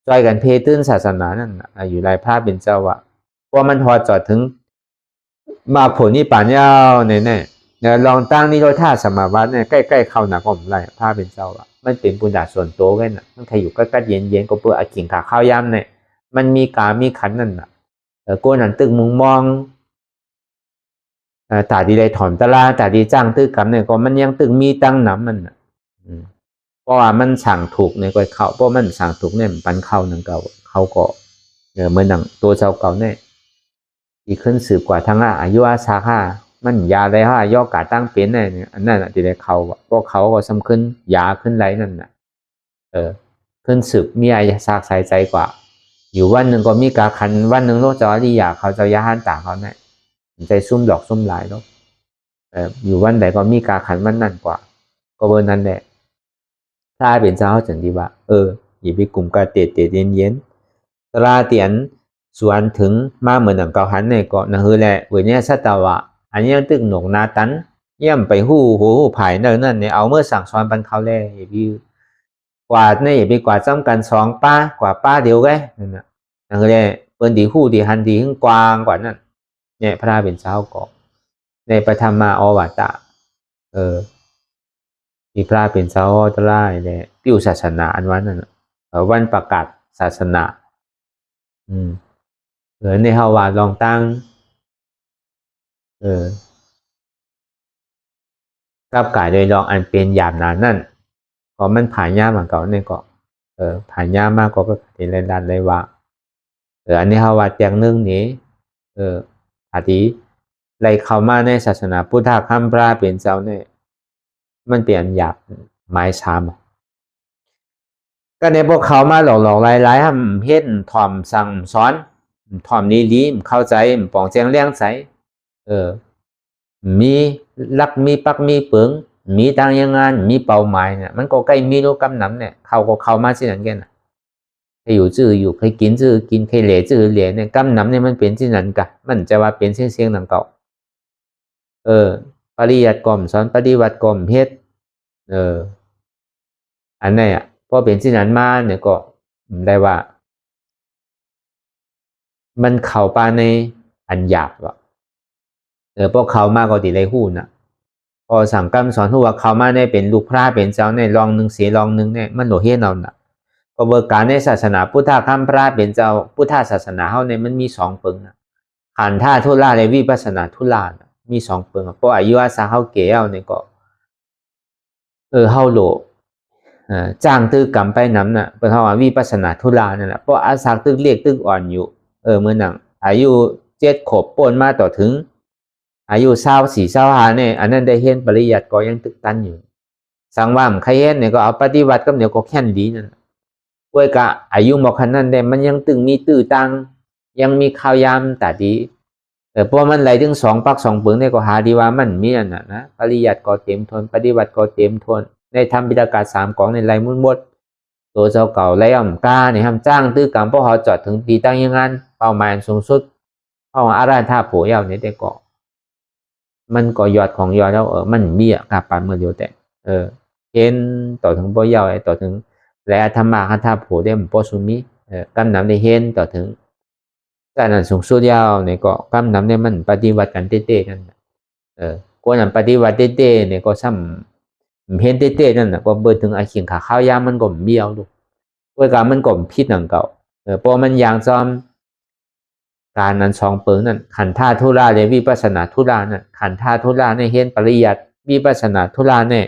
จอยกันเพตื้นศาสนานั่นอยู่ไรพระเป็นเจ้าว่าเพราะมันพอจอดถึงมาผลนี่ป่านยาวเนี่ยลองตั้งนี่โดยท่าสมาบัติเนี่ยใกล้ๆเข้าหนักอมไรพระเป็นเจ้าว่ามันเป็นปุญญาส่วนโตกันน่ะมันใครอยู่ใกล้ๆเย็นๆก็เพื่ออากิ่งขาข้าวย่ำเนี่ยมันมีกามีขันนั่นน่ะ côนั้นตึกมุงมองตาดีได้ถอนตะลาตาดีจ้างตึกกับเนี่ยก็มันยังตึกมีตั้งน้ำมันเพราะว่ามันสั่งถูกในก้อยเขาเพราะมันสั่งถูกเนี่ยปันเข้านังเก่าเขาก็เหมือนหนังตัวเจ้าเก่าเนี่ยอีกขึ้นสืบกว่าทั้งอายุอาสาค่ามันยาได้ห้ายอกกาตั้งเป็นเนี่ยอันนั้นที่ได้เขาเพราะเขาก็สำคัญยาขึ้นไรนั่นน่ะขึ้นสืบมีอะไรซากใส่ใจกว่าอยู่วันหนึ่งก็มีการคันวันหนึ่งโลกจอดีอยากเขาจะยาหันต่างเขาเนี่ยใจซุ่มดอกซุ่มหลายเนาะอยู่วันไหนก็มีการขันมันนั่นกว่าก็เบอร์นั้นแหละถ้าเป็นเจ้าจังดีว่าอย่าไปกลุ่มกาเตะเย็นตราเตียนส่วนถึงมาเหมือนหนังเกาหันเนี่ยก็นะฮือแหละเวเนี้ยสัตวะอันนี้ตึกหนกนาตันเยี่ยมไปหูผายนั่นเนี่ยเอาเมื่อสั่งสอนบันเขาแล่อย่าไปกวาดเนี่ยอย่าไปกวาดซ้ำกัน2 ป้ากว่าป้าเดียวไงนั่นนะฮือแหละเปิ้นดีหูดีหันดีขึ้นกว้างกว่านั้นเนี่ยพระเป็นเจ้าก็ในปฐมมาอวัตตะมีพระเป็นเจ้าตะไลเนี่ยปิ้วศาสนาอันวันนั้นวันประกาศศาสนาในเฮาว่าลองตั้งกับกายโดยลองอันเป็นหยาบนานั่นพอมันผ่านยากเหมือนเก่าเนี่ยก็ผ่านยากมากก็เป็นแรงดันเลยว่าอันนี้เฮาว่าแจงนึงนี้อาทิไรเข้ามาในศาสนาพุทธคำพระเป็นเจ้าเนี่ยมันเปลี่ยนหยาบไม้ชามก็ในพวกเขามาหลอกหลายๆทำเฮ็ดถ่อมสั่งสอนถ่อมนี้ดีเข้าใจปองแจงเลี้ยงใสมีลักมีปักมีเปิงมีตังยังงานมีเป้าหมายเนี่ยมันก็ใกล้มีโลกำหนำเนี่ยเขาก็เข้ามาสินั่นแก่น่ะใครอยู่จื้ออยู่ใครกินจื้อกินใครเหล่จื้อเหล่เนี่ยกำหนำเนี่ยมันเป็นสินั่นกะมันจะว่าเป็นเสียงๆหนังเก่าปริยัติกรมสอนปฏิบัติกรมเฮ็ดอันนี้พอเป็นสินั้นมาเนี่ยก็ได้ว่ามันเข้าไปในอันหยาบว่ะพวกเขามาก็ติเลยหู้น่ะพอสั่งกรรมสอนหัวเขามาได้เป็นลูกพระเป็นเจ้าในลองหนึ่งเสียลองหนึ่งเนี่ยมันโหเฮ็ดเอาน่ะก็เบิกการในศาสนาพุทธคำพระเป็นเจ้าพุทธศาสนาเฮาเนี่ยมันมี2ปึงน่ะขันธ์ท่าทุลาและวิปัสสนาทุลามี2ปึงเพราะอายุอาสาเฮาเกเอาเนี่ยก็เฮาโลจ้างตึกกรรมไปนำน่ะเพิ่นเฮาว่าวิปัสสนาทุลานั่นน่ะเพราะอาสาตึกเรียกตึกอ่อนอยู่เมื่อนั้นอายุ7 ขวบป่นมาต่อถึงอายุ24 25เนี่ยอันนั้นได้เห็นปริยัติก็ยังตึกตันอยู่สังว่ามใครเห็นเนี่ยก็เอาปฏิบัติกับเดี๋ยวก็แค่นดีนั่นป่วยกะอายุบ่คันนั้นได้มันยังตึงมีตื้อตังยังมีข่าวยามตาดีเพราะมันไหลถึง2 ปัก 2 ปึงเนี่ยก็หาดีว่ามันมีอันน่ะนะปริยัติก็เต็มทนปฏิบัติก็เต็มทนในธรรมปิฎก3 กองในไหลมุ่นหมดตัวเจ้าเก่าไหลอ่ำกาเนี่ยทำจ้างตื้อกรรมเพราะเขาจอดถึงตีตั้งยังงั้นเป้าหมายสูงสุดเพราะว่าอาราธาโผยาวเนี่ยได้ก็มันก็ยอดของยอดแล้วมันมีกาปานเมื่อเดียวแต่เห็นต่อถึงบ่ยาวต่อถึงและธรรมะคันธาโผได้บ่สุมีกำนำได้เห็นต่อถึงการนั้นสูงสุดยาวเนี่ยก็กำนำได้มันปฏิบัติกันเต้ๆนั่นก็นั้นปฏิบัติเต้ๆเนี่ยก็ซ้ำเห็นเต้ๆนั่นน่ะก็เบิดถึงอาเขียงขาข้าวยามมันก็เบี้ยวลูกด้วยการมันก็ผิดหนังเก่าเพราะมันอย่างซ้อมการนั้น2 ปึงนั่นขันธ์ท่าทุลาและวิปัสสนาทุลานั่นขันธ์ท่าทุลาในเห็นปริยัติวิปัสสนาทุลาเนี่ย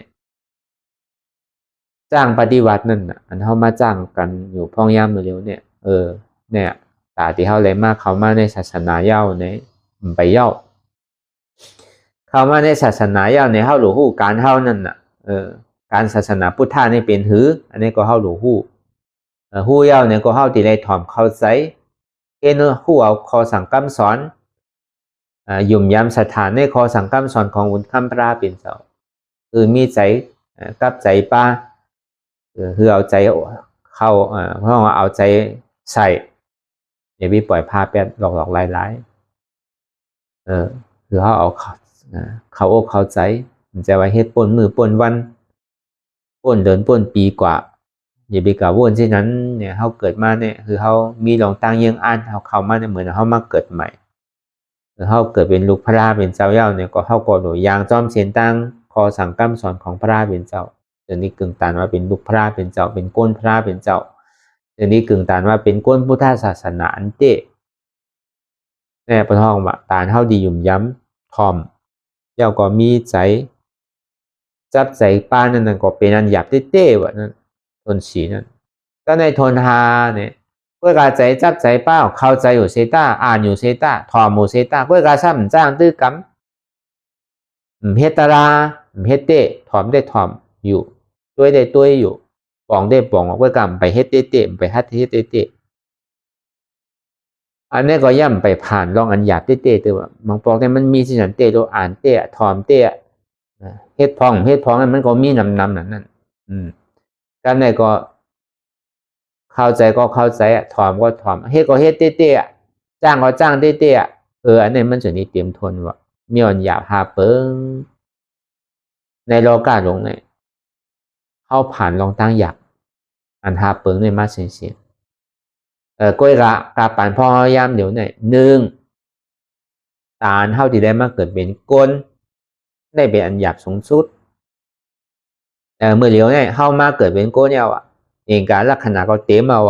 จ้างปฏิวัตินั่นน่ะอันเฮามาจ้างกันอยู่พ้องยามเร็วเนี่ยเนี่ยตาที่เฮาเลยมาเข้ามาในศาสนาเย้าเนี่ยไปเย้าเข้ามาในศาสนาเย้าเนี่ยเฮารู้ฮู้การเฮานั่นน่ะการศาสนาพุทธะนี่เป็นหืออันนี้ก็เฮารู้ฮู้ฮู้เย้าเนี่ยก็เฮาที่ได้ถ่อมเข้าใจฮู้เอาข้อสั่งคำสอนยุ่มยามสถานในข้อสั่งคำสอนของอุณคำพระเป็นเจ้ามีใจกับใจป้าคือเอาใจเข้าเพราะว่าเอาใจใส่อย่าไปปล่อยพาแปดหลอกหลายคือเขาเอาเขาอกเข้าใจมันจะไว้เฮ็ดป่นมือป่นวันป่นเดินป่นปีกว่าอย่าไปกล่าวว่าเช่นนั้นเนี่ยเขาเกิดมาเนี่ยคือเขามีหลงตั้งยังอันเขาเข้ามาเนี่ยเหมือนเขามาเกิดใหม่เขาเกิดเป็นลูกพระเป็นเจ้าเย้าเนี่ยก็เขาก็โดยยางจอมเสียนตั้งคอสั่งคำสอนของพระเป็นเจ้าเดี๋ยวนี้กึ่งตานว่าเป็นลูกพระเป็นเจ้าเป็นก้นพระเป็นเจ้าเดี๋ยวนี้กึ่งตานว่าเป็นก้นพุทธศาสนาอันเต เนี่ยปะท้องว่าตานเฮาดีหยุ่มย้ำทอมเจ้าก็มีใจจับใจป้านั่นก็เป็นอันหยาบเต้ๆว่านั่นทนสีนั่นก็ในทนหาเนี่ยเพื่อการใจจับใจป้าเข้าใจอยู่เซต้าอ่านอยู่เซต้าทอมอยู่เซต้าเพื่อการซ้ำจ้างตื้อกำเฮตตาราเฮตเต้ทอมได้ทอมอยู่ตัวได้ตัวอยู่ปองได้ปองเพื่อการไปเฮตเต้ไปฮัตเฮตเต้อันนี้ก็ย่ำไปผ่านลองอันหยาบเต้ตัวบางปองเนี่ยมันมีสิ่งนั้นเต้ตัวอ่านเต้ทอมเต้เฮ็ดพองมันก็มีนำนั่นกันไหนก็เข้าใจก็เข้าใจถอมก็ถอมเฮ็ดก็เฮ็ดเต้จ้างก็จ้างเต้อันนี้มันจะนี่เตรียมทนว่ามีอ่อนหยาบหาเปิงในโลกาลงเนี่ยเข้าผ่านลองตั้งหยักอันหาเปิงในมาเสียก้อยระกาปานพ่อยามเดี๋ยวเนี่ยตาลเท่าที่ได้มาเกิดเป็นก้นได้เป็นอันหยาบสูงสุดเมื่อเหลียวเนี่ยเข้ามาเกิดเป็นโก้เนี่ยเองการลักษณะก็เต็มเอา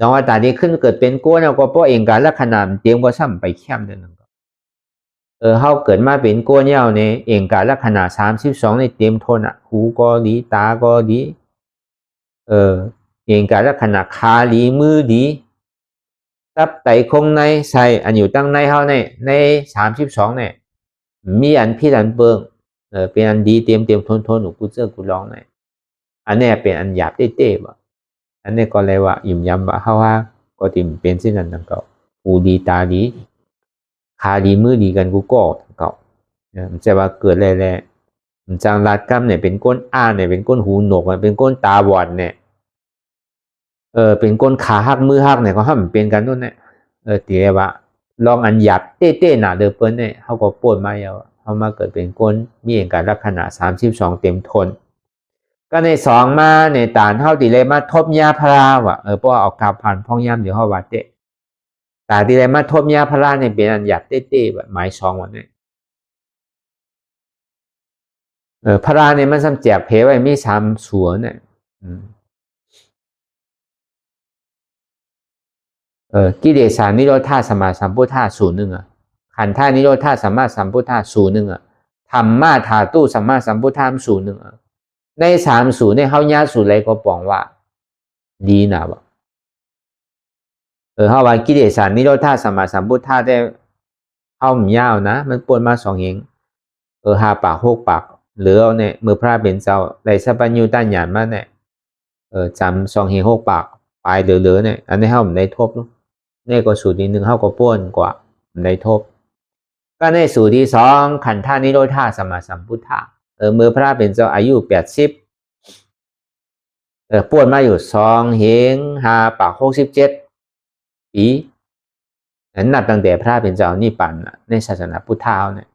ลองว่าตาดีขึ้นเกิดเป็นโก้เนี่ยก็เพราะเองการลักษณะเต็มก็ซ้ำไปเข้มเดินเข้าเกิดมาเป็นโก้เนี่ยเนี่ยเองการลักษณะ32ในเต็มทนหูก็ดีตาก็ดีเองการลักษณะขาดีมือดีตับไตคงในใส่อันอยู่ตั้งในเขาใน32เนี่ยมีอันพี่อันเบิงเป็นอันดีเตรียมทนหนูกูเจอกูร้องเนี่ยอันนี้เป็นอันหยาบเต้ๆบ่อันนี้ก็เลยว่ายุ่มยำว่าเขาว่าก็ติมเป็นสิ่งนั้นทั้งเก่าหูดีตาดีขาดีมือดีกันกูก็ทั้งเก่ามันจะว่าเกิดแร่ๆมันจางลาดกล้ามเนี่ยเป็นก้นอ้าเนี่ยเป็นก้นหูหนกเป็นก้นตาบอดเนี่ยเป็นก้นขาหักมือหักเนี่ยเขาห้ามเป็นกันนู่นเนี่ยตีเลยว่าลองอันหยาบเต้ๆหนาเดิมเปิ้ลเนี่ยเขาก็ปวดมาเยอะเขามาเกิดเป็นก้นมีเองการลักษณะ32เต็มทนก็ในสองมาในตานเท่าตีเลยมาทบยาพาราว่ะเพราะเอากาผ่านพ้องย่ำเดี๋ยวเขาวัดเตะตาตีเลยมาทบยาพาราเนี่ยเป็นอันหยาบเต้ๆแบบหมายสองวันเนี่ยพาราเนี่ยมันซ้ำแจกเพไว้มี3ส่วนเนี่ยกิเลสานิโรธาสัมมาสัมพุทธะสูตรหนึ่งขันธานิโรธาสัมมาสัมพุทธะสูตรหนึ่งธรรมะธาตุสัมมาสัมพุทธะสูตรหนึ่งใน3สูตรเนี่ยเขาญาสูตรอะไรก็บอกว่าดีนะบ่เขาว่ากิเลสานิโรธาสัมมาสัมพุทธะได้เข้ามันยาวนะมันปวนมา2เอง5 ปาก6 ปากหรือเอาเนี่ยมือพระเป็นเจ้าได้สัพพัญญูตัญญาณมาเนี่ยจำ2 เฮง6 ปากปลายเหลือเนี่ยอันนี้เขาไม่ได้ทบเนาะนี่ก็สูตรที่1เขาก็ป้วนกว่าในทบก็ในสูตรที่2ขันธานิโรธาสัมมาสัมพุทธะเมื่อพระเป็นเจ้าอายุ80ป้วนมาอยู่2 เฮง5 ปาก67 ปีนับตั้งแต่พระเป็นเจ้านิพพานในศาสนาพุทธะเนี่ย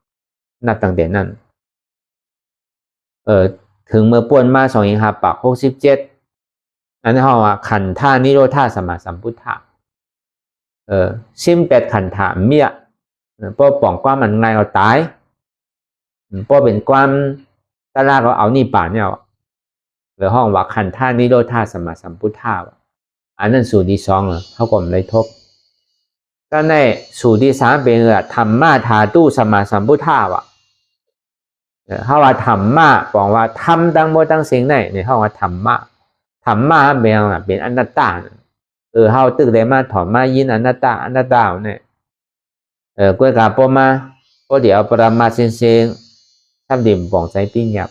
นับตั้งแต่นั้นถึงเมื่อป้วนมา2 เฮง5 ปาก67อันนี้เขาว่าขันธานิโรธาสัมมาสัมพุทธะ18 ขันธะเมียเพราะป่องความมันง่ายเอาตายเพราะเป็นความตาลาก็เอานี่ป่าเนี่ยหรือห้องว่าขันธานิโรธาสัมมาสัมพุทธะอันนั้นสูตรที่2เขาก็ไม่ได้ทบก็ในสูตรที่3เป็นธรรมะธาตุสัมมาสัมพุทธะเขาว่าธรรมะบอกว่าทำตั้งหมดตั้งสิ่งในห้องว่าธรรมะเป็นอนัตตาเขาตึกได้มาถอมมายินอนัตตาเนี่ยก้วยกาปมาก็เดี๋ยวปรามาเซงทำดิ่มป่องใจปิ้งหยับ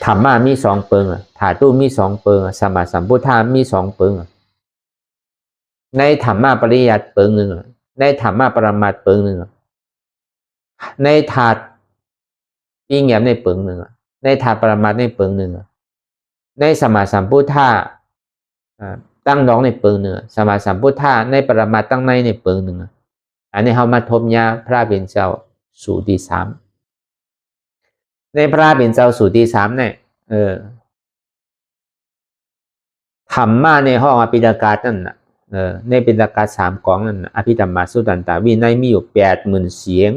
ธรรมะมี2 เปิงธาตุมี2 เปิงสัมมาสัมพุทธะมี2 เปิงในธรรมะปริยัติเปิงหนึ่งในธรรมะปรมัตถ์เปิงหนึ่งในธาตุปิ้งหยับในเปิงหนึ่งในธาตุปรมัตถ์ในเปิงหนึ่งในสัมมาสัมพุทธะตั้งน้องในเปิงหนึ่งสัมมาสัมพุทธะในปรมัตถ์ตั้งในเปิงหนึ่งอันนี้เขามาทบยาพระเป็นเจ้าสูตรที่3ในพระเป็นเจ้าสูตรที่3เนี่ยธรรมะในห้องอภิธรรมกานั่นในปิฎกา3 กองนั่นอภิธรรมสุตตันตวินัยมีอยู่80,000 เสียง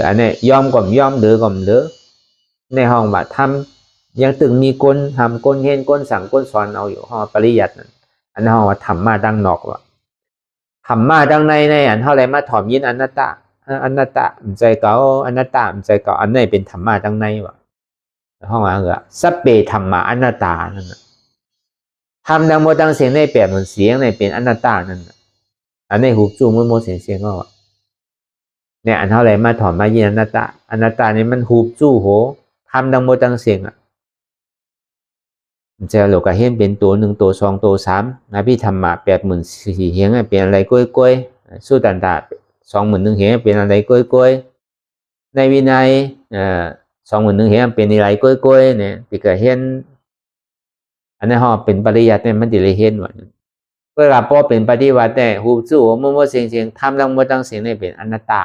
อันนี้ยอมก่อมยอมเหลือก่อมเหลือในห้องว่าทำยังตึงมีก้นทำก้นเห็นก้นสั่งก้นสอนเอาอยู่ห้องปริยัตินั่นอันนี้ห้องว่าธรรมะดังนอกว่า ธรรมะดังในอันเท่าไรมาถอมยินอนัตตาใจเก่าอนัตตาใจเก่าอันไหนเป็นธรรมะดังในวะห้องว่าเหรอสัพเพธรรมะอนัตตานั่นทำดังโมดังเสียงในแปดเหมือนเสียงในเป็นอนัตตานั่นอันในหูจูมันโมเสียงก็เนี่ยอันเท่าไรมาถอมมายินอนัตตานี่มันหูจูโหทำดังโมดังเสียงจะหลกเห็นเป็นตัวหนึ่งตัวสองตัวสามนะพี่ธรรมะ84,000เห็นเป็นอะไรก้อยสู้ตันตา21,000เห็นเป็นอะไรก้อยในวินัย21,000เห็นเป็นอะไรก้อยเนี่ยที่ก็เห็นอันนี้ห่อเป็นปริยัติเนี่ยมันจะเลยเห็นว่าเวลาพอเป็นปฏิวัติเนี่ยหูสู้โมเสียงทำดังโมดังเสียงเนี่ยเป็นอนัตตา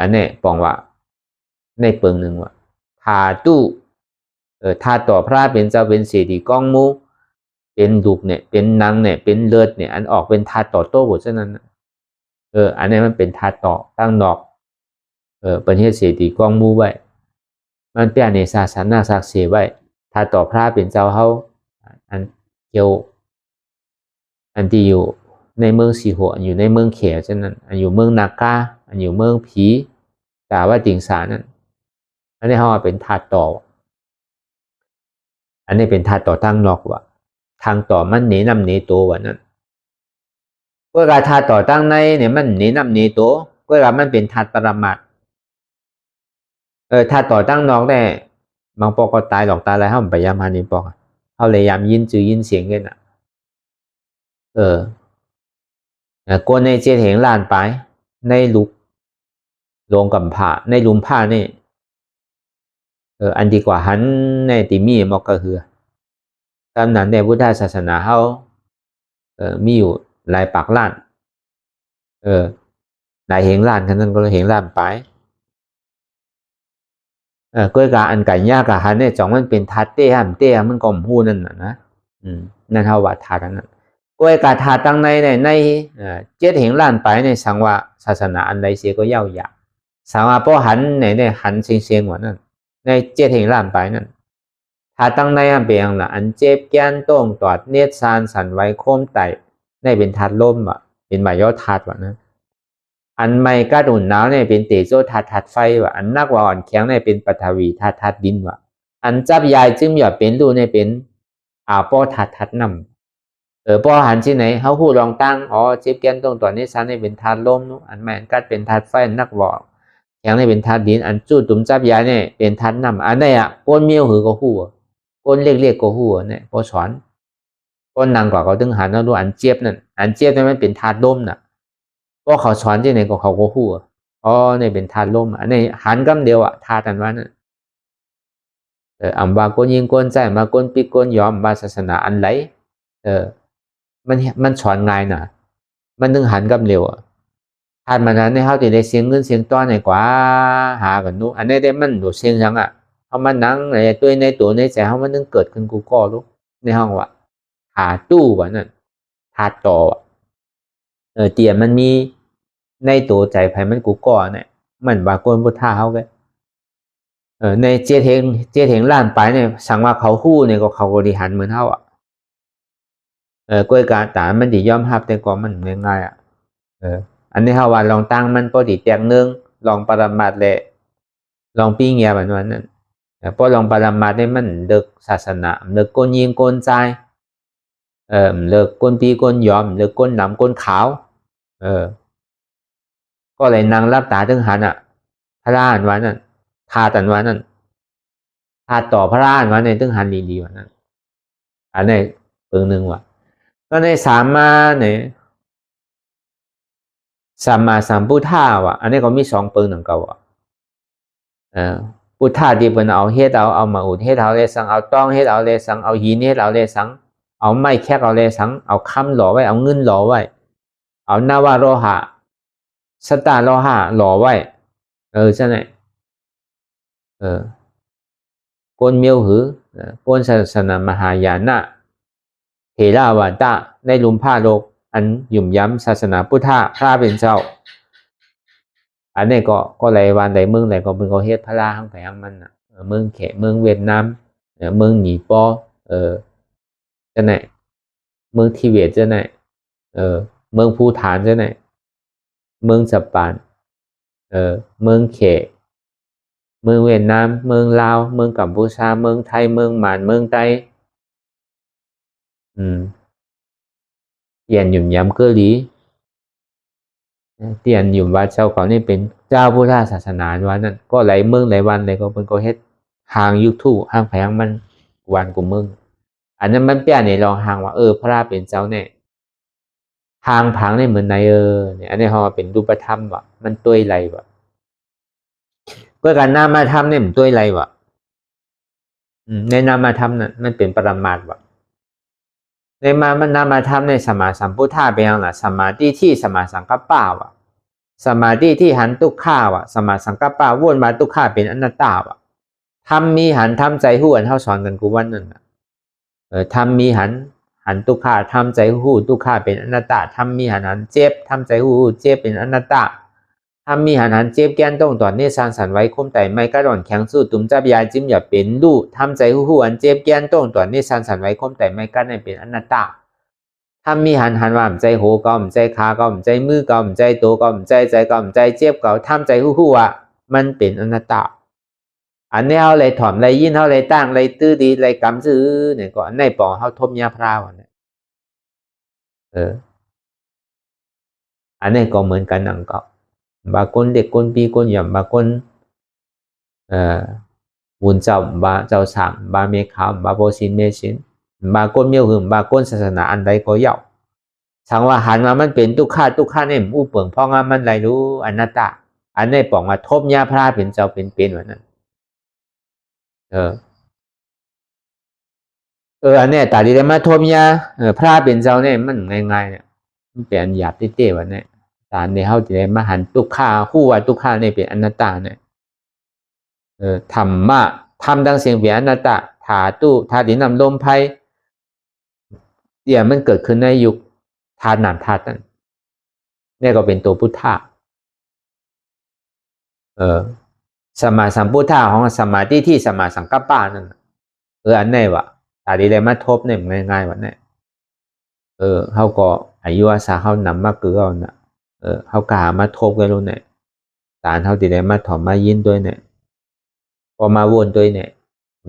อันนี้ปองว่าในเปิงหนึ่งว่าธาตุถ้าต่อพระเป็นเจ้าเป็นเศรษฐีก้องมูเป็นดุกเนี่ยเป็นนางเนี่ยเป็นเลือดเนี่ยอันออกเป็นธาตุต่อโต้หมดฉะนั้นอันนี้มันเป็นธาตุต่อตั้งนอกเป็นเฮ็ดเศรษฐีก้องมูไว้มันเป็นในศาสนาศักดิ์สิทธิ์ไว้ถ้าต่อพระเป็นเจ้าเฮาอันเกี่ยวอันที่อยู่ในเมืองสีหัวอยู่ในเมืองเขฉะนั้นอันอยู่เมืองนากาอันอยู่เมืองผีกาว่าติงสานั่นอันนี้เฮาเป็นธาตุต่ออันนี้เป็นธาตุต่อทางนอกว่ะทางต่อมันหนีนำหนีตัวว่ะนั่นก็การธาตุต่อทางในเนี่ยมันหนีนำหนีตัวก็การมันเป็นธาตุปรมัตถ์ธาตุต่อทางนอกเนี่ยบางปอกก็ตายหลอกตายอะไรเฮาพยายามหานี่ปอกเฮาเลยยามยินจือยินเสียงกันน่ะกวนในเจเหงลานไปในลุกลงกับผ้าในลุมผ้านี่อันดีกว่าหันในติมีมอกก็คือตามนั้นในพุทธศาสนาเฮามีอยู่หลายปากล้านหลายเหงล้านกันนั้นก็เหงล้านไปก็การอันไก่ยากกับหันเนี่ยจ่องมันเป็นทัดเต้มันก็หูนั่นน่ะนะนั่นเฮาว่าทัดนั้นก็การทัดตั้งในเจ็ดเหงล้านไปในสังว่าศาสนาอันใดเสียก็เย่าหยาสังว่าพอหันในหันเสียงว่านั่นในเจ็ดเหงล้านไปนั่นถ้าตั้งในอันเป็นอย่างละอันเจ็บแก้นต้งตอดเนตรซานสันไว้โค้มไตในเป็นทัดล่มว่ะเป็นใบยอดทัดว่ะนะอันไม่กระดุนหนาวเนี่ยเป็นเตโชทัดไฟว่ะอันนักว่าอ่อนแข็งเนี่ยเป็นปฐวีทัดดินว่ะอันจับยายจึงหยอดเป็นรูเนี่ยเป็นป้อทัดน้ำป้อหันที่ไหนเขาพูดลองตั้งเจ็บแก้นต้งตอดเนตรซานเนี่ยเป็นทัดล่มนู้อันไม่กัดเป็นทัดไฟนักว่าแข็งเนี่ยเป็นทัดดินอันจู้ตุ่มจับยายเนี่ยเป็นทัดน้ำอันนี้ก้นเมียวหือก็หู้ก้นเรียกก็หู้เนี่ยพอสอนก้นนางกว่าเขาถึงหันแล้วดูอันเจี๊ยบนั่นอันเจี๊ยบเนี่ยมันเป็นทัดล่มน่ะเพราะเขาสอนที่ไหนก็เขาก็หู้เนี่ยเป็นทัดล่มอันนี้หันกำเดียวทัดอันว่านั่นอันว่าก้นยิงก้นใจมาก้นปีก้นยอมว่าศาสนาอันไหลมันสอนง่ายน่ะมันถึงหันกำเร็วทัดมันนั้นในเขาติได้เสียงเงินเสียงต้อนในกว่าหากันนู้อันนี้ได้มันดูเสียงยังเขามันนั่งในตัวในใจเขามันนึงเกิดขึ้นกูก็รู้ในห้องว่าหาตู้วะนั่นหาต่อเตียมันมีในตัวใจไผมันกูก็เนี่ยมันบากวนพุทธาเขาเลยในเจเทงล้านไปเนี่ยสังว่าเขาคู่เนี่ยก็เขาบริหารเหมือนเขากล้วยการตามันดียอมรับแต่ก็มันง่ายอันนี้เขาว่าลองตั้งมันพอดีแตงนึงลองปรมาตเลยลองปีเงียแบบนั้นพอลองปรมาตได้มันเลิกศาสนาเลิกก้นยิงก้นใจเลิกก้นปีก้นยอมเลิกก้นดำก้นขาวก็เลยนางรับตาถึงหันพระราชวันนั้นทาตันวันนั้นทาต่อพระราชวันในถึงหันดีวันนั้นอันนี้เปิงหนึ่งว่ะก็ในสามมาเนี่ยสัมมาสัมพุทธาว่ะอันนี้ก็มี2เปิงหนึ่งเก่าพุทธาที่เป็นเอาเฮ็ดเอามาอุดเฮ็ดเอาเลยสังเอาต้องเฮ็ดเอาเลยสังเอาหินเฮ็ดเอาเลยสังเอาไม้แคกเอาเลยสังเอาคำหล่อไว้เอาเงินหล่อไว้เอานาวาโรหะสตาโลหะหล่อไว้ใช่ไหมก้นเมียวหือก้นศาสนามหายานะเทราวาตะในลุมผ้าโลกอันหยุ่มย้ำศาสนาพุทธะพระเป็นเจ้าอันนี้ก็หลายวันหลายเมืองหลายก็เป็นเขาเฮ็ดพระราทั้งแผงมันเมืองแขเมืองเวียดนามเมืองหนีปอจะไหนเมืองทิเบตจะไหน เมืองภูฐานใช่ไหมเมืองญี่ปุ่นเมืองเขเมืองเวียดนามเมืองลาวเมืองกัมพูชาเมืองไทยเมืองหมานเมืองไต้เตียนหยุ่มย้ำเกอหลีเตียนหยุ่มวัดเจ้าเขานี่เป็นเจ้าพุทธศาสนาวันนั้นก็หลายเมืองหลายวันเลยก็เป็นก็เฮ็ดหางยุคทู่หางแผงมันวันกูเมืองอันนั้นมันเปี้ยเนี่ยลองหางว่าพระเป็นเจ้าเนี่ยหางพังเนี่ยเหมือนในเนี่ยอันนี้เขาเป็นรูปธรรมว่ะมันตัวไรว่ะเพื่อการนามธรรมเนี่ยมันตัวไรว่ะในนามธรรมนั้นมันเป็นปรมาตถ์ว่ะในมันนามธรรมในสมาสัมพุทธะเป็นอย่างไรสมาธิที่สมาสังกัปปะว่ะสมาธิที่หันทุกข้าว่ะสมาสังกัปปะวนมาทุกข้าเป็นอนัตตาว่ะทำมีหันทำใจหู้อันเท่าสอนกันกูวันนั้นทำมีหันทุกข้าทำใจหู้ทุกข้าเป็นอนัตตาทำมีหันเจ็บทำใจหู้เจ็บเป็นอนัตตาทำมีหันเจ็บแก้นต้องตอนนี้สานสันไว้คมแต่ไม่กระด่อนแข็งสู้ตุ้มจับยาจิ้มอย่าเป็นลู่ทำใจหู้อันเจ็บแก้นต้องตอนนี้สานสันไว้คมแต่ไม่กระด่อนเป็นอนัตตาทำมีหันว่าใจโหก็ใจขาก็ใจมือก็ใจตัวก็ใจก็ใจเจ็บก็ทำใจหู้อ่ะมันเป็นอนัตตาอันนี้เขาเลยถอมเลยยินเขาเลยตั้งเลยตื้อดีเลยกำซื้อเนี่ยก็ในปองเขาทบยาพราวเนี่ยอันนี้ก็เหมือนกันนั่งก็บางคนเด็กคนปีคนหย่อมบางคนวุ่นเจ้าบาเจ้าสามบาเมฆาวบาโบชินเมชินบางคนเมียวหึมบางคนศาสนาอันใดก็เย่าสังว่าหันมามันเป็นทุกข้าเนี่ยอู้เปิ่งพ่องามันไรรู้อนัตตาอันนี้ปองมาทบยาพราเป็นเจ้าเป็นวันนั้นอันนี้ตาดีได้มาทบยาพระเป็นเจ้าเนี่ยมันง่ายๆเนี่ยมันเป็นอันหยาบเต้ๆวันนี้ตาเนี่ยเขาจะได้มาหันทุกข้าคู่ว่าทุกข้าเนี่ยเป็นอนัตตาเนี่ยธรรมะทำดังเสียงเป็นอนัตตาถาตู้ธาตุดินน้ำลมไฟเดี๋ยวมันเกิดขึ้นในยุคธาตุน้ำธาตุนั้นนี่ก็เป็นตัวพุทธะสมาสัมพุทธะของสมาธิที่สมาสังกัปปะนั่นอันไหนวะตาดีเลยมาทบเนี่ยง่ายๆวะเนี่ยเขาก็อายุอาสาเขานำมาเกลือน่ะเขากามาทบกันรู้เนี่ยตาเขาดีเลยมาถอมมายินด้วยเนี่ยพอมาวนด้วยเนี่ย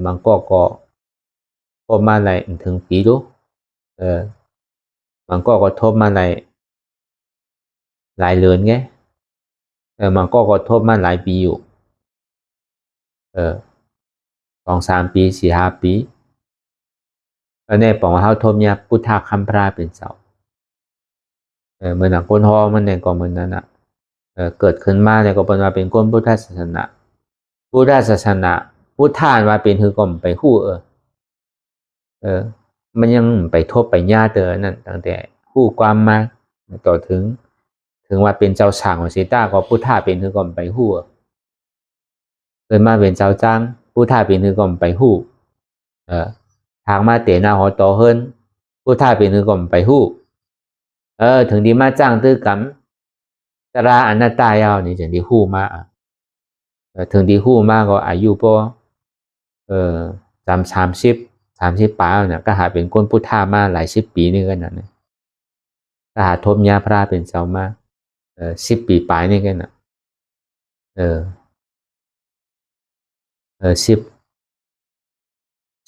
มันก็พอมาอะไรถึงปีรู้มันก็ทบมาอะไรหลายเดือนไงมันก็ทบมาหลายปีอยู่2-3 ปี4-5 ปีแล้วเนี่ยบอกว่าเขาทบเนี่ยพุทธะคำพระเป็นเจ้าเหมือนหนังก้นหอมันเนี่ยก็เหมือนนั้นเกิดขึ้นมาเนี่ยก็เป็นว่าเป็นก้นพุทธศาสนาพุทธศาสนาพุทธานว่าเป็นคือก็ไปหู้มันยังไปทบไปญาเตอนั่นตั้งแต่หู้ความมาต่อถึงว่าเป็นเจ้าช่างของสีตาก็พุทธะเป็นคือก็ไปหู้มาเป็นเจ้าจ้างผู้ท่าเป็นคือก็ไปหู้ทางมาเตะหน้าหอต่อเฮิรนผู้ท่าเป็นคือก็ไปหู้ถึงที่มาจ้างตื้อกำตราอนัตตายาวนี่ถึงที่หู้มาถึงที่หู้มาก็อายุพอ30ปีเนี่ยก็หาเป็นคนผู้ท่ามาหลาย10 ปีนี่กันนะก็หาทบยาพระเป็นเจ้ามา10 ปีปลายนี่กันนะ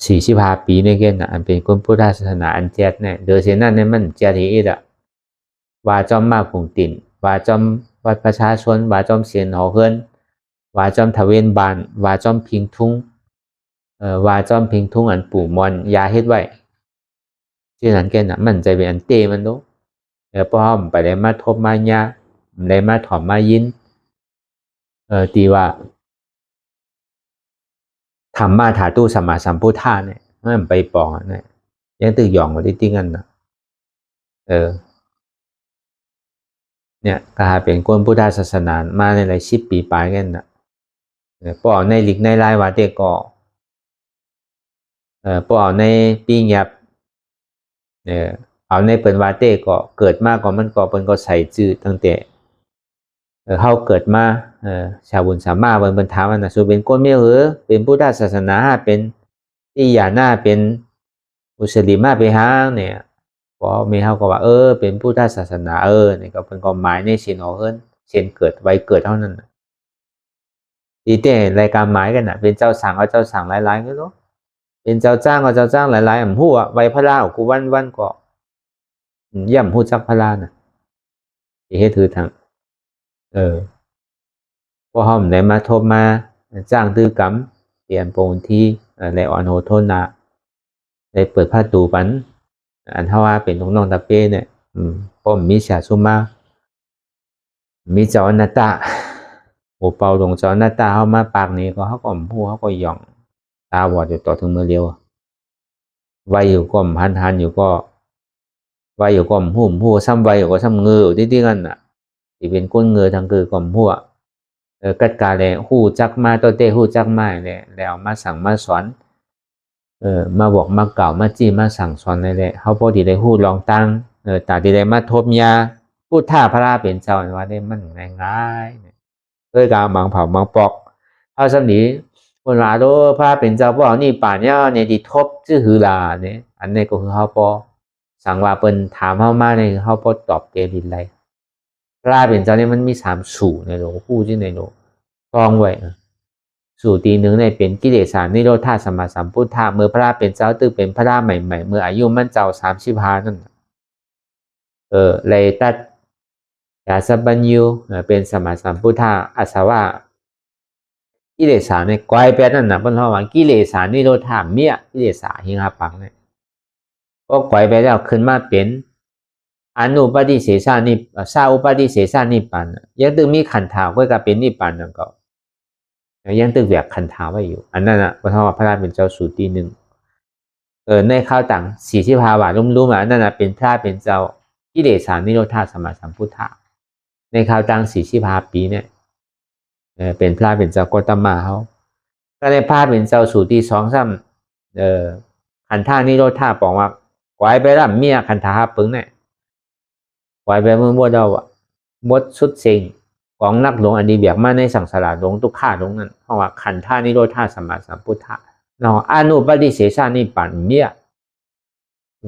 45 ปีนี่กันนะอันเป็นคนพุทธศาสนาอันแจ๊ดเนี่ยโดยเช่นนั้นเนี่ยมันแจ๊ดอีกว่าจอมมาผงติ่นว่าจอมวัดประชาชนว่าจอมเสียนหอเฮิรนว่าจอมทเวนบานว่าจอมพิงทุ่งว่าจอมพิงทุ่งอันปู่มอนยาเฮ็ดไว้ที่นั้นแกน่ะมันใจเป็นอันเตมันโตพอมไปได้มาทบมาญาได้มาถอมมายินตีว่าธรรมะถาตู้สมาสัมพุทธะเนี่ยมันไปปองเนี่ยยังตึกหย่องกว่าที่ติ้งกันนะเนี่ยก็เป็นคนพุทธศาสนามาในหลาย10 ปีปลายกันนะปอในหลิกในลายว่าเด็กก็ปอในปีเงียบเอาในเปิ่นว่าเต้ก็เกิดมาก็มันก็เปิ้นก็ใส่จื้อตั้งแต่เฮาเกิดมาชาวบุญสามารถเปิ้นถามว่าน่ะสุเป็นคนไม่เป็นพุทธศาสนาเป็นอีหยาหน้าเป็นมุสลิมมาไปหาเนี่ย ก็มีเฮาก็ว่าเป็นพุทธศาสนานี่ก็เป็นความหมายในเช่นเอาเช่นเกิดไว้เกิดเท่านั้นดีแต่รายการหมายกันน่ะเป็นเจ้าสั่งเอาเจ้าสั่งหลายๆก็เนาะเป็นเจ้าจ้างเอาเจ้าจ้างหลายๆฮู้ไว้พระรากูวันก็ย่ำฮู้จักพระราน่ะสิเฮ็ดถือทางพอเฮาได้มาทบมาจ้างตื้อกรรมเปลี่ยนโปนที่ได้อ่อนโหดทนนะได้เปิดผ้าตูปันอันเฮาว่าเป็นน้องๆตะเป้เนี่ยพอมีชาซุมามีเจ้าอนัตตาโอเปาลงเจ้าอนัตตาเฮามาปากนี้ก็เฮาก็ฮู้เฮาก็ย่องตาบอดอยู่ต่อถึงมือเดียวไว้อยู่ก็หันอยู่ก็ไว้อยู่ก็ฮู้ซ้ำไว้อยู่ก็ซ้ำเงือติๆกันน่ะสิเป็นก้นเงือทางคือก็ฮู้กัดกาแลฮู้จักมาตัวเต้ฮู้จักมาแหละแล้วมาสั่งมาสอนมาบอกมากล่าวมาจี้มาสั่งสอนนั่นแหละเฮาพอดีได้ฮู้ลองตั้งตาดีได้มาทบยาพูดท่าพระราเป็นเจ้าว่าได้มันง่ายๆกาบางเผาบางปอกเฮาสำนี้เพิ่นว่าโดพระเป็นเจ้าบ่เอานี่ป่านเนี่ยเนี่ยที่ทบชื่อหือลาเนี่ยอันนี้ก็คือเฮาพอสั่งว่าเปิ้นถามเฮามาเนี่ยเฮาพอตอบเกลินไรพระเป็นเจ้าเนี่ยมันมี3สู่ในโลกฮู้ชื่อในโลกต้องไว้สู่ตีหนึ่งเนี่ยเป็นกิเลสนิโรธาสัมมาสัมพุทธะเมื่อพระเป็นเจ้าตึกเป็นพระใหม่ๆเมื่ออายุมันเจ้า35นั่นเลยตัดยาสัพพัญญูเป็นสัมมาสัมพุทธะอาสวะกิเลสเนี่ยกลายเป็นนั่นน่ะเพิ่นว่ากิเลสนิโรธาเมียกิเลสหิงหาปังเนี่ยก็กลายไปแล้วขึ้นมาเป็นอนุปฏิเสสนิสาอุปฏิเสสนิพพานยังตึงมีขันธ์ถาก็กลายเป็นนิพพานนั่นก็ยังตึกแบบขันธาไว้อยู่อันนั้นน่ะเพราะว่าพระราเป็นเจ้าสูตรที่หนึ่งในข้าวต่าง45บาทรุ่มๆอันนั้นน่ะเป็นพระเป็นเจ้ากิเลสนิโรธาสัมมาสัมพุทธะในข้าวต่าง45ปีเนี่ยเป็นพระเป็นเจ้าโกตมะเขาก็ในพระเป็นเจ้าสูตรที่2ซ้ำขันธานิโรธาบอกว่าไว้ไปรับเมียขันธาปึงเนี่ยไว้ไปเมื่อเดาหมดสุดเซ็งของนักหลวงอดีแบบมาในสังสารหลวงทุกข้าหลวงนั้นเพราะว่าขันธานิโรธาสัมมาสัมพุทธะเนาะอนุปฏิเสสนิพพานเมีย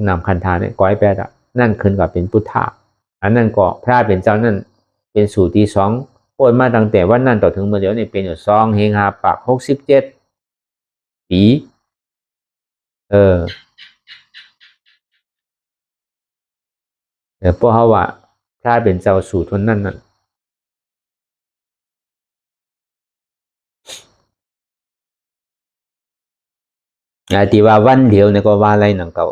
นำขันธาเนี่ยก้อยไปละนั่นขึ้นกับเป็นพุทธะอันนั้นก็พระเป็นเจ้านั่นเป็นสูตรที่2โอนมาตั้งแต่วันนั้นต่อถึงเมื่อเดี๋ยวนี่เป็นอยู่2เฮงหาปาก67ปีเพราะเขาว่าพระเป็นเจ้าสูตรทนนั่นที่ว่าวันเดียวเนี่ยก็ว่าอะไรหนังเก่า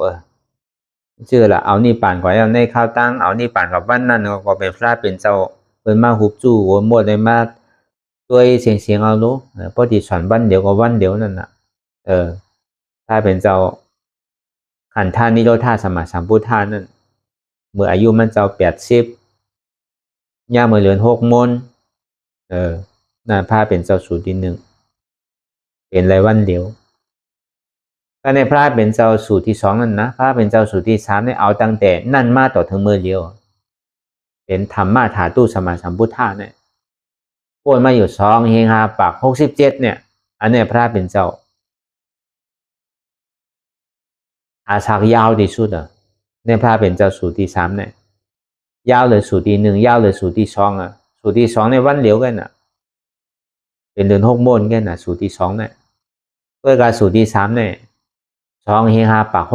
ชื่อละเอานี่ป่านก่อนเอาในข้าวตั้งเอานี่ป่านกับวันนั้นก็เป็นพระเป็นเจ้าเป็นมาหุบจู่หัวหมดเลยมาด้วยเสียงเอาเนาะเพราะที่สอนวันเดียวกับวันเดียวนั่นน่ะถ้าเป็นเจ้าขันธานิโรธาสัมมาสัมพุทธะนั่นเมื่ออายุมันเจ้า80ย่าเมื่อเรือน6มนนั่นพระเป็นเจ้าสูตรที่1เป็นไรวันเดียวก็ในพระเป็นเจ้าสูตรที่2นั่นนะพระเป็นเจ้าสูตรที่3เนี่ยเอาตั้งแต่นั่นมาต่อถึงมือเดียวเป็นธรรมะถาตู้สัมมาสัมพุทธะเนี่ยพูดมาอยู่2เฮงหาปาก67เนี่ยอันนี้พระเป็นเจ้าอาศักยาวที่สุดในพระเป็นเจ้าสูตรที่3เนี่ยยาวเลยสูตรที่1ยาวเลยสูตรที่2สูตรที่2ในวันเดียวกันเป็นเดือน6มนกันสูตรที่2เนี่ยเพื่อการสูตรที่3เนี่ย2เฮงหาปาก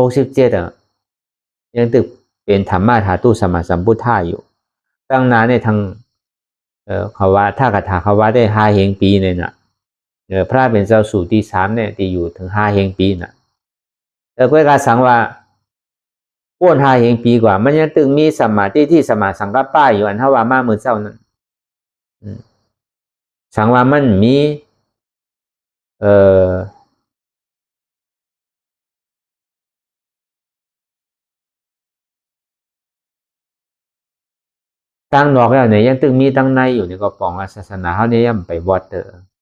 67ยังตึกเป็นธรรมะถาตู้สัมมาสัมพุทธะอยู่ตั้งนานในทางเขาว่าถ้ากถาเขาว่าได้5เฮงปีเนี่ยนะพระเป็นเจ้าสูตรที่3เนี่ยที่อยู่ถึง5เฮงปีน่ะแต่เพื่อการสังว่าป้วน5เฮงปีกว่ามันยังตึงมีสมาธิที่สมาสังกัปปะอยู่อันเท่าว่ามามือเจ้านั้นสังว่ามันมีตั้งนอกแล้วเนี่ยยังตึงมีตั้งในอยู่ในกระป๋องศาสนาเขาเนี่ยยังไปวัด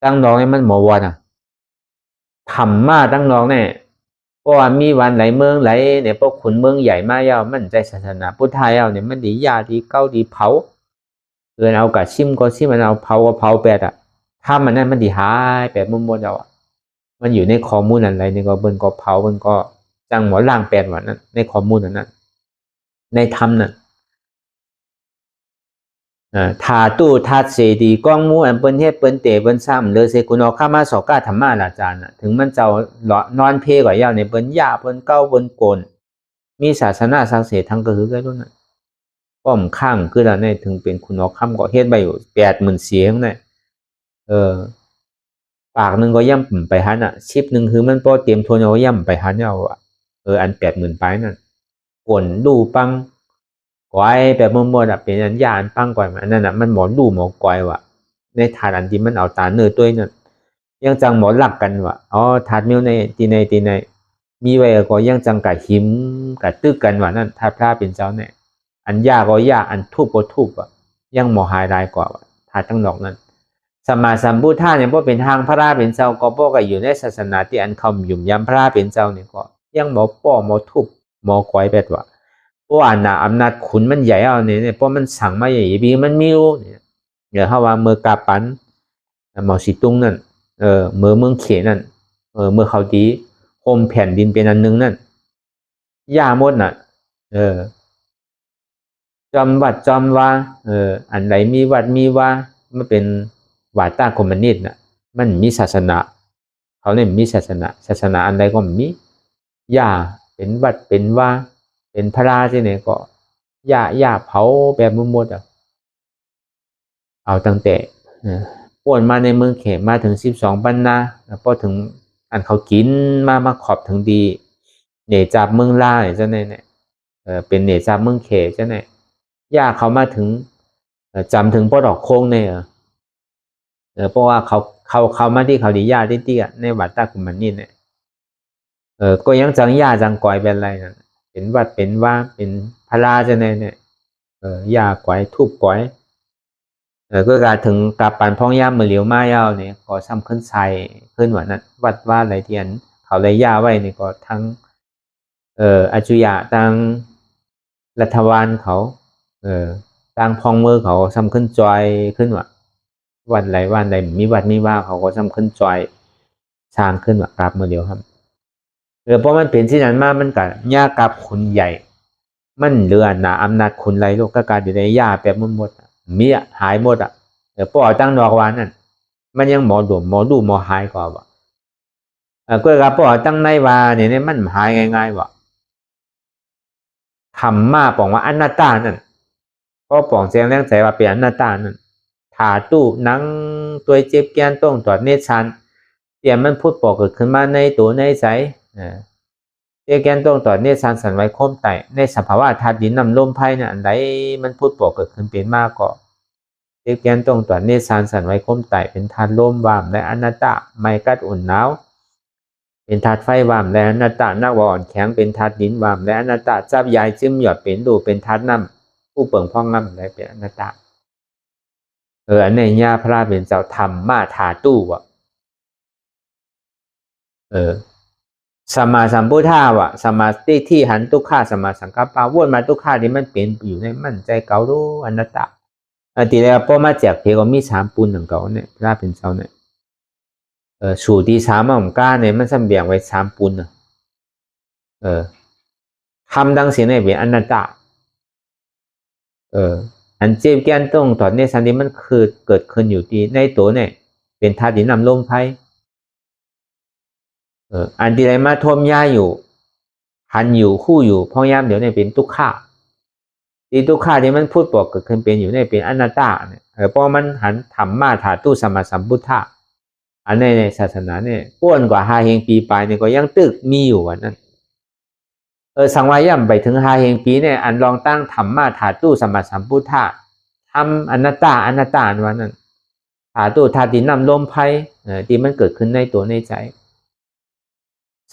ตั้งนอกเนี่ยมันหมอวัดธรรมะตั้งนอกเนี่ยเพราะว่ามีวันไหลเมืองไหลเนี่ยพวกขุนเมืองใหญ่มาเย้ามันใจศาสนาพุทธะเย้าเนี่ยมันดียาดีเก้าดีเผาเอากะชิมก็ชิมมันเอาเผาก็เผาแปดถ้ามันนั่นมันดีหายแปดมุมบนเรามันอยู่ในข้อมูลอะไรเนี่ยก็เบิ้นก็เผาเบิ้นก็จังหมอล่างแปดวันนั้นในข้อมูลนั้น ในธรรมน่ะถาตู้ทัดเสดีก้องมูอันเปิ้นเฮ็ดเปิ้นเตเปิ้นซ้ำเลยเสกุนอข้ามาสอกาธรรมะล่ะอาจารย์น่ะถึงมันเจ้านอนเพกว่ายาวในเปิ้นย่าเปิ้นเก้าเปิ้นโกนมีศาสนาสังเสริฐทั้งก็คือกันนั่นป้อมข้างคือแล้วเนี่ยถึงเป็นคุณอค่ำก็เฮ็ดไปอยู่80,000เสียงเนี่ยปากนึงก็ย่ำไปหันชิปนึงคือมันพอเตรียมทวนเอาย่ำไปหันเอาอัน80,000ไปนั่นกวนดูปังก้อยแบบหมดเป็นอันยาอันปังก้อยอันนั้นมันหมอดูหมอก้อยในถาดอันที่มันเอาตาเนื้อตัวนั่นยังจังหมอหลักกันถาดมิ้วในตีในมีไว้ก็ยังจังกะหิมกะตึกกันนั่นถ้าพระเป็นเจ้าเนี่ยอันยาก็ยาอันทุบก็ทุบยังหมอหายได้กว่าถาดทั้งดอกนั้นสมมาสัมพุทธะเนี่ยพอเป็นทางพระเป็นเจ้าก็พวกอยู่ในศาสนาที่อันคำยุ่มยำพระเป็นเจ้าเนี่ยก็ยังหมอป้อหมอทุบหมอก้อยแบบว่าเพราะอำนาจขุนมันใหญ่เอาเนี่ยเพราะมันสั่งมาใหญ่บีมันมิวเนี่ยเดี๋ยวเขาว่าเมื่อกาปันหมอสีตุ้งนั่นเมืองเขนั่นเมื่อเขาดีโฮมแผ่นดินเป็นอันนึงนั่นย่าหมดน่ะจอมวัดจอมว่าอันไหนมีวัดมีว่ามันเป็นวาตาคอมมิวนิสต์น่ะมันมีศาสนาเขาเนี่ยมีศาสนาอันใดก็มีย่าเป็นวัดเป็นว่าเป็นพระที่ไหนก็ย่าเผาแบบหมดเอาตั้งแต่ป่วนมาในเมืองเขมาถึง12 บรรณาพอถึงอันเขากินมาขอบถึงดีเนจับเมืองล่าเจ้าเนี่ยเป็นเนจับเมืองเขเจ้าเนี่ยย่าเขามาถึงจำถึงปอดอกโค้งเนี่ยเพราะว่าเขามาที่เขาดีย่าที่ในวัดตาคุมันนี่เนี่ยก็ยังจังย่าจังก่อยเป็นอะไรนะเป็นวัดเป็นว่าเป็นพระราชเนี่ยย่าก่อยทุบก่อยก็การถึงกลับปันพ้องย่ามือเหลียวมายาวเนี่ยก็ซ้ำขึ้นใส่ขึ้นว่านั้นวัดว่าอะไรเทียนเขาเลยย่าไว้เนี่ยก็ทั้งอาจุยะตั้งรัฐวานเขาตั้งพองมือเขาซ้ำขึ้นจอยขึ้นว่าวันไหนมีวัดมีว่าเขาก็ซ้ำขึ้นจอยสร้างขึ้นว่ากลับมือเหลียวครับเพราะมันเป็นที่นั้นมามันกับย่ากับคุณใหญ่มันเหลือหนาอำนาจคุณไรโลกก็การอยู่ในย่าแบบหมดมีหายหมดพอตั้งดอกวานนั่นมันยังหมอดูหมอหายกว่าก็กับพอตั้งในวาเนี่ยมันหายง่ายทำมาบอกว่าอนัตตานั่นเพราะปองเสียงแรงใจว่าเป็นอนัตตานั่นถาตู้นังตัวเจ็บแกนต้องตรวจเนชันเดี๋ยวมันพูดบอกเกิดขึ้นมาในตัวในใจเจ็บแกนต้องตรวจเนชันสันไว้คมไตในสภาวะธาตุดินน้ำลมไพ่เนี่ยอันใดมันพูดบอกเกิดขึ้นเป็นมากก็เจ็บแกนต้องตรวจเนชันสันไว้คมไตเป็นธาตุลมวามและอนัตตาไม่กัดอุ่นหนาวเป็นธาตุไฟวามและอนัตตานักอ่อนแข็งเป็นธาตุดินวามและอนัตตาจับยายจิ้มหยอดเป็นดูเป็นธาตุน้ำผู้เปิงพ่องน้ำอะไรเป็นอนัตตาอันในญาพระเป็นเจ้าธรรมมาถาตู้สมาสัมพุทธาวะสมาธิที่หันทุกข้าสมาสังกัปปาวนมาทุกข้าที่มันเป็นอยู่ในมั่นใจเก่ารู้อนัตตาทีแล้วพอมาแจกเพก็มี3 ปูนของเก่าเนี่ยพระเป็นเจ้าเนี่ยสูตรที่3ของก้าเนี่ยมันสัมเบียงไว้3 ปูนทำดังเสียในเป็นอนัตตาอันเจ็บแก้นต้องตอนนี้สันนี้มันคือเกิดขึ้นอยู่ที่ในตัวเนี่ยเป็นธาตุดินน้ำลมไฟอันที่ไรมาท่วมย่าอยู่หันอยู่คู่อยู่พ่อยามเดี๋ยวเนี่ยเป็นทุกข้าที่ทุกข้าที่มันพูดบอกเกิดขึ้นเป็นอยู่ในเป็นอนัตตาเนี่ยเพราะมันหันธรรมมาถาตู้สมมาสัมพุทธะอันในศาสนาเนี่ยป้วนกว่า5 เฮงปีปลายเนี่ยก็ยังตึกมีอยู่วันนั้นสังวาย่ำไปถึง5 เฮงปีเนี่ยอันลองตั้งธรรมมาถาตู้สมมาสัมพุทธะทำอนัตตาวันนั้นถาตู้ธาตุดินน้ำลมไฟที่มันเกิดขึ้นในตัวในใจ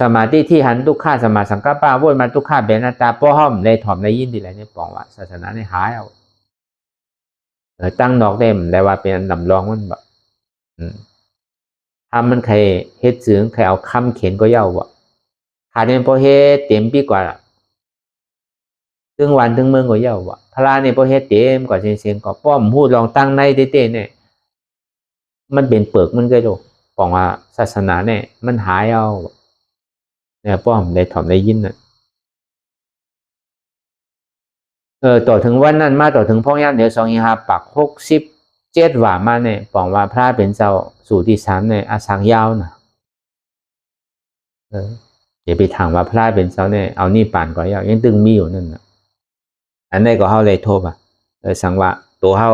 สมาธิที่หันทุกข้าสมาสังกัปปาวนมาทุกข้าเป็นอนัตตาป้อห้อมในถ่อมในยินดีอะไรเนี่ยปองว่าศาสนาในหายเอาตั้งนอกเต็มแต่ว่าเป็นอันดำรองมันแบบถ้ามันใครเฮ็ดซื้อใครเอาคำเขียนก็เย่าว่ะขาดเนี่ยพอเฮ็ดเต็มปีกว่าถึงวันถึงเมืองก็เย่าว่ะพระเนี่ยพอเฮ็ดเต็มกว่าเสียงก็ป้อมพูดลองตั้งในเต้เนี่ยมันเป็นเปลือกมันก็โดปองว่าศาสนาเนี่ยมันหายเอาเนี่ยป้อมได้ถ่อมได้ยินน่ะ ต่อถึงวันนั้นมาต่อถึงพ่อยามเดี๋ยว2-5ปัก67ว่ามาเนี่ยบอกว่าพระเป็นเจ้าสู่ที่3เนี่ยอาสังยาวนะเดี๋ยวไปถามว่าพระเป็นเจ้าเนี่ยเอานี่ป่านก็ยาวยังตึงมีอยู่นั่นน่ะอันนี้ก็เฮาเลยโทษอ่ะสังว่าตัวเฮา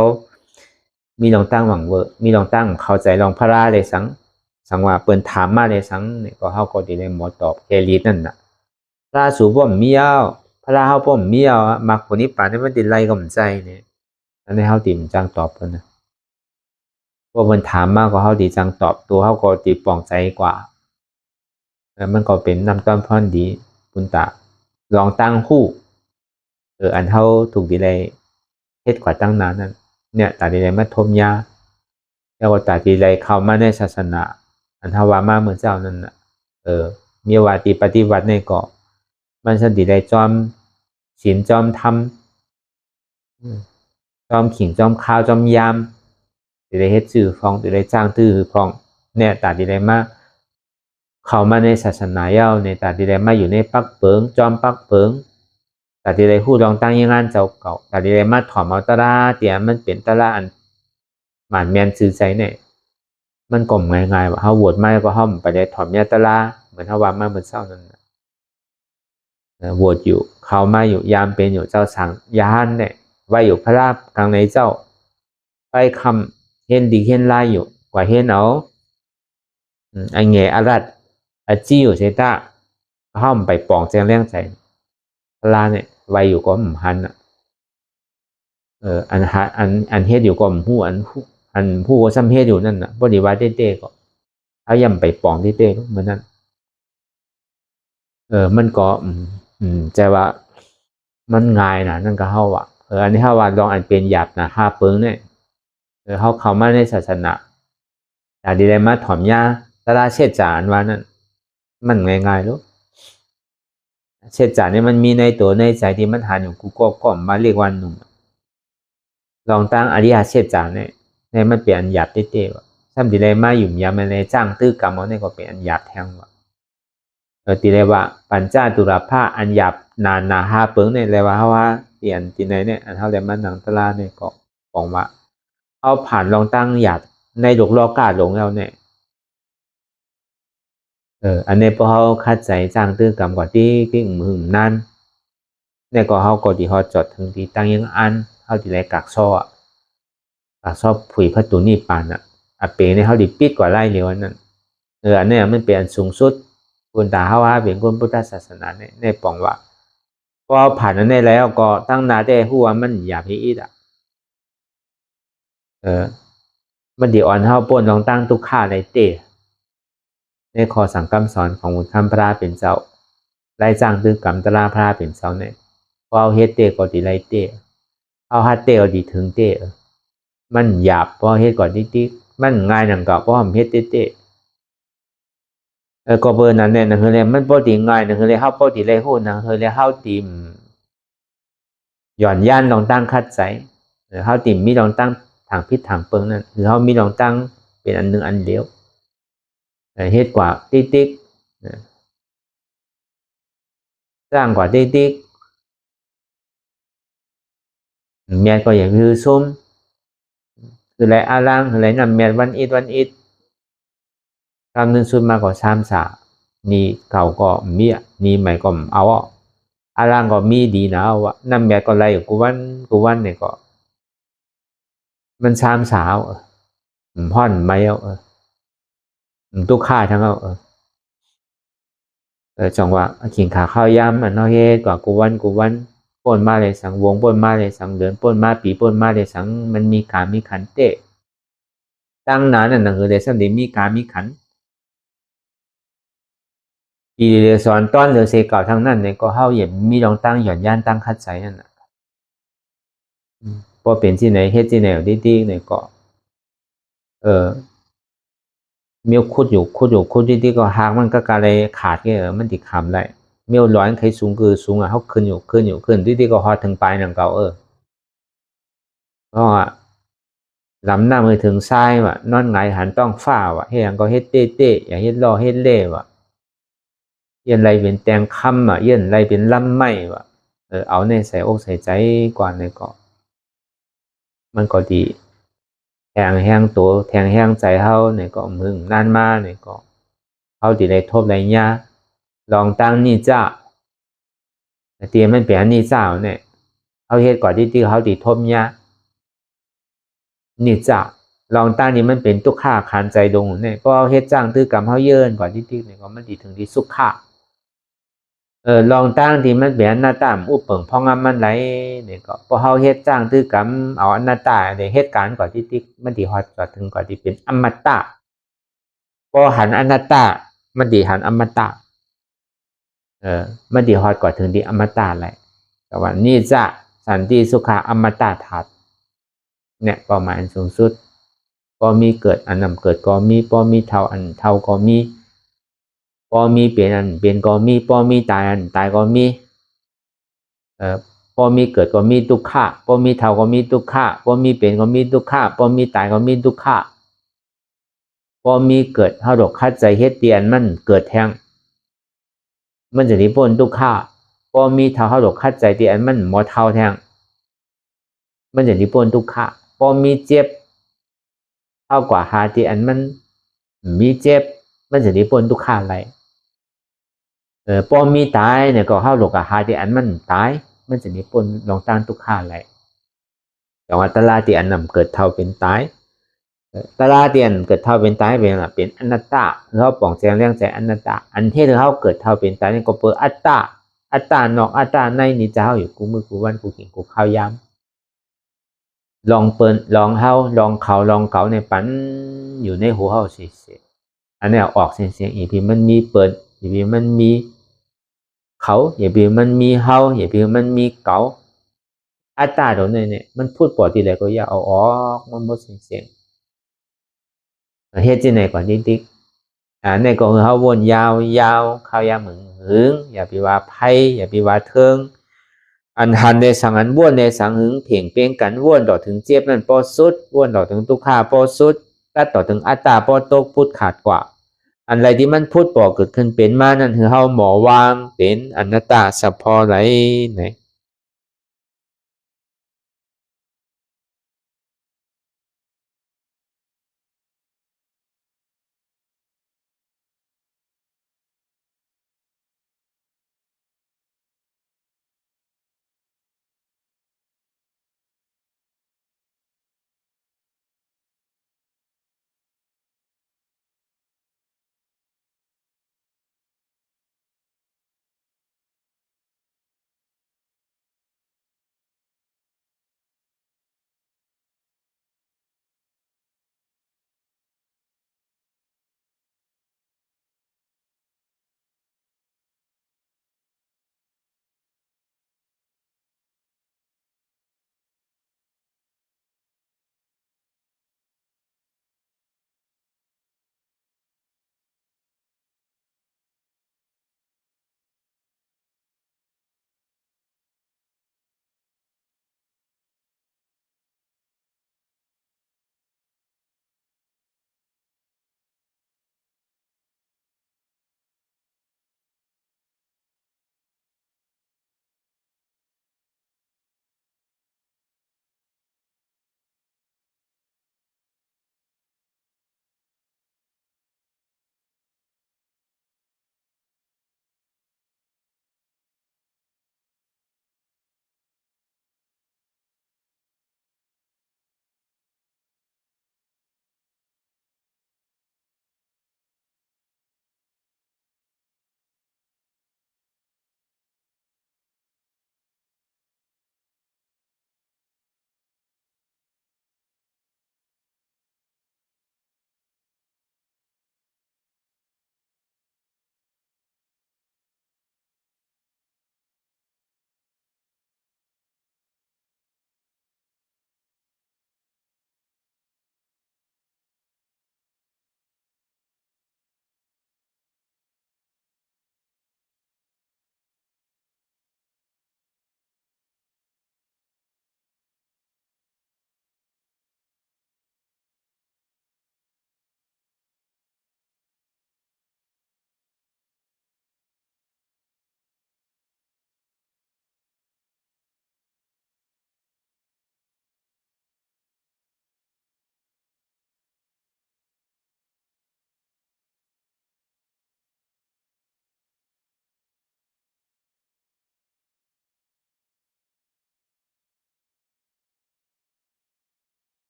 มีลองตั้งหวังเวอมีลองตั้งเข้าใจลองพระเลยสังว่าเปิ้นถามมาเลยสังเนี่ยก็เฮาก็ได้เลยหมอตอบแค่ลีนั่นน่ะพระสู่บ่มีเอาพระเฮาบ่มีเอามักผลนิพพานนี่มันติไล่กำใจเนี่ยอันนี้เฮาติมจังตอบเพิ่นนะว่ามันถามมากก็เฮาดีจังตอบตัวเฮาก็ติปองใจกว่ามันก็เป็นนำต้นพรดีคุณตาลองตั้งคู่อันเฮาถูกดีเลยเฮ็ดกว่าตั้งนานนั้นเนี่ยตาดีเลยมาทมยาแล้วก็ตาดีเลยเข้ามาในศาสนาอันเฮาว่ามาเหมือนเจ้านั่นน่ะมีว่าติปฏิบัติในเกาะมันสันดีเลยจอมศีลจอมธรรมจอมขิงจอมข้าวจอมยามดีเลยเฮ็ดชื่อฟองดีเลยจ้างตื้อฟองเนี่ยตาดีเลยมาเข้ามาในศาสนาเย้าในตาดีเลยมาอยู่ในปักเปิงจอมปักเปิงตาดีเลยฮู้ลองตั้งยังงานเจ้าเก่าตาดีเลยมาถอมเอาตะลาเตียมันเป็นตะลาอันหมานแม่นซื่อใจเนี่ยมันก็ง่ายๆว่าเฮาโหวตมาก็เฮาไปได้ถอมยาตะลาเหมือนเฮาว่ามาเหมือนเช้านั่นโหวตอยู่เข้ามาอยู่ยามเป็นอยู่เจ้าสังยานเนี่ยไว้อยู่พระราบกลางในเจ้าไปคำเห็นดีเห็นลายอยู่กว่าเห็นเอาอันแง่อารัดอาจี้อยู่เซต้าห้อมไปปองแจงแรงใจพระเนี่ยไว้อยู่ก็หมหันอันเฮ็ดอยู่ก็หมหูอันผู้ก็ซ้ำเฮ็ดอยู่นั่นน่ะบ่ได้ว่าเต้ๆก็เอาย่ำไปปองเต้ๆเหมือนนั้นมันก็ใจว่ามันง่ายนะนั่นก็เฮาว่าอันนี้เฮาว่าลองอันเป็นหยาบนะห้าเปิงเนี่ยเฮาเข้ามาในศาสนาแต่ดีเลยมาถอมยาตะลาเชษจานว่านั่นมันง่ายๆลูกเชษจานนี่มันมีในตัวในใจที่มันหาอยู่กูก็มาเรียกวันหนุ่มลองตั้งอริยเชษจานเนี่ยในมันเปลี่ยนหยาบเต้ๆว่าซ้ำดีเลยมาอยู่ยามในจ้างตื้อกรรมเอาเนี่ยก็เป็นอันหยาบแทงว่าตีเลยว่าปัญจตุรภาอันหยาบนาหาเปิงเนี่ยเลยว่าเฮาว่าเปลี่ยนตีไหนเนี่ยอันเฮาเลยมาหนังตะลาเนี่ยก็บอกว่าเอาผ่านลองตั้งหยาบในหลกลอกาหลงแล้วเนี่ยอันนี้พอเฮาคัดใจจ้างตื้อกรรมกว่าที่มือนั่นเนี่ยก็เฮาก็ที่เฮาจดถึงที่ตั้งยังอันเฮาที่ไรกักซ้อผุยพัตุนี่ปานเปเนี่ยเฮาดิปิดกว่าไล่เร็วนั่นอันนี้มันเป็นอันสูงสุดคุณตาเฮาว่าเป็นคนพุทธศาสนาเนี่ยในปองว่าพอผ่านนั้นได้แล้วก็ตั้งนาได้ฮู้ว่ามันหยาบอีดมันดีอ่อนเฮาป่นลองตั้งทุกข้าในเตในข้อสั่งคำสอนของท่านพระเป็นเจ้าไล่จ้างตึงกรรมตะลาพระเป็นเจ้าเนี่ยพอเอาเฮ็ดเตก็ดีไล่เตเอาฮัดเตก็ดีถึงเตมันหยาบพอเฮ็ดก่อนติ๊กมันง่ายนั่นก็พอเฮ็ดเตก็เบอร์นั้นเนี่ยนะคือเลยมันบ่ดีง่ายนะคือเลยเฮาบ่ดีเลยฮู้นะคือเลยเฮาติมหย่อนย่านลองตั้งคัดใจเฮาติมมีลองตั้งทางพิษทางเปิงนั่นคือเฮามีลองตั้งเป็นอันนึงอันเดียวเฮ็ดกว่าติ๊กสร้างกว่าติ๊กแม่ก็อย่างคือซุ่มคือไรอาลังคือไรนำแม่วันอิดคำนึงสุดมากกว่า3-3นี่เก่าก็มีนี่ใหม่ก็เอาอาลังก็มีดีนะว่านำแม่ก็ไรกูวันเนี่ยก็มัน3-3พ่อนไม่เอาตุกค่าทั้งเอาจังว่าขิงขาข้าวยำอันเฮาเฮ็ดกว่ากูวันป่นมาเลยสังวงป่นมาเลยสังเดือนป่นมาปีป่นมาเลยสังมันมีขามีขันเตะตั้งนานนั่นคือเลยสันได้มีขามีขันปีเรียสอนต้อนเรือเซเก่าทั้งนั้นเนี่ยก็เฮาเห็นมีลองตั้งหย่อนย่านตั้งคัดใจนั่นน่ะพอเป็นที่ไหนเฮ็ดที่ไหนดีๆเนี่ยก็มีคุดอยู่ดีๆก็หากมันก็กะเลยขาดแค่มันติขำได้เมียวร้อนใครสูงคือสูงเฮาขึ้นดีๆก็ฮอดถึงปลายนั่นเก่าก็ลำหน้ามือถึงซ้ายว่ะนอนหงายหันต้องฟ้าว่ะเฮ็ดหยังก็เฮ็ดเต้อย่าเฮ็ดล้อเฮ็ดเล่ว่ะเย็นไรเป็นแตงค่ำเย็นไรเป็นลำไม้ว่ะ เอาในใส่อกใส่ใจก่อนเลยก็มันก็ดีแทงตัวแทงใจเฮาเนี่ยก็มึงนานมาเนี่ยก็เฮาดีได้ทบได้ยาลองตั้งนี่จ้าเตรียมมันเป็นนี่จ้าเนี่ยเฮาเฮ็ดก่อนที่เฮาดีทบยานี่จ้าลองตั้งนี่มันเป็นทุกข์ขันใจดงเนี่ยก็เฮ็ดจ้างตื้อกรรมเฮาเยินก่อนที่เนี่ยก็มันดีถึงที่สุขะลองตั้งที่มันเป็นอนัตตาอุปเปิงพองมันไหลเนี่ยก็พอเฮาเฮ็ดจ้างตื้อกรรมเอาอนัตตาในเหตุการณ์ก่อนที่มันดีฮอดจอดถึงก่อนที่เป็นอมตะพอหันอนัตตามันดีหันอมตะมันดีฮอดก่อนถึงที่อมตะไหลแต่ว่านี่จะสันติสุขะอมตะทัดเนี่ยเป้าหมายอันสูงสุดพอมีเกิดอันนำเกิดก็มีพอมีเท่าอันเท่าก็มีพอมีเปลี่ยนอันเปลี่ยนก็มีพอมีตายอันตายก็มีพอมีเกิดก็มีทุกขะพอมีเท่าก็มีทุกขะพอมีเปลี่ยนก็มีทุกขะพอมีตายก็มีทุกขะพอมีเกิดเฮาดอกคัดใจเฮ็ดเตียนมันเกิดแทงมันจะนิพ้นทุกขะพอมีเท่าเฮาดอกคัดใจเตียนมันหมอเท่าแทงมันจะนิพ้นทุกขะพอมีเจ็บเท่ากว่าหาที่อันมันมีเจ็บมันจะนิพ้นทุกขะไหลพอมีตายเนี่ยก็เฮาดอกหาที่อันมันตายมันจะนิพ้นลองตั้งทุกขะไหลแต่ว่าตลาที่อันนำเกิดเท่าเป็นตายตลาเตียนเกิดเท่าเป็นตายเป็นอนัตตาเขาป่องแจงเรื่องใจอนัตตาอันที่เขาเกิดเท่าเป็นตายนี่ก็เปิดอัตตาอัตตานอกอัตตาในนี่เจ้าอยู่กูมือกูวันกูกินกูข้าวยำลองเปิดลองเฮาลองเขาลองเก่าในปันอยู่ในหัวเฮาเสียอันนี้ออกเสียงอีพีมันมีเปิดอีพีมันมีเขาอีพีมันมีเฮาอีพีมันมีเก่าอัตตาตรงนี้เนี่ยมันพูดปอดทีไรก็อย่าเอาออกมันหมดเสียงเฮ็ดที่ไหนก่อนติ๊กในก็คือเขาวนยาวเข้ายามหึงอย่าไปว่าไพ่อย่าไปว่าเทิงอันหันในสังอันวนในสังหึงเพ่งเป้งกันวนต่อถึงเจ็บนั่นปอสุดวนต่อถึงทุกขาปอสุดตัดต่อถึงอัตตาปอตกพุทธขาดกว่าอันไรที่มันพูดปอเกิดขึ้นเป็นมานั่นคือเขาหมอวางเป็นอนัตตาสัพพอไหลไหน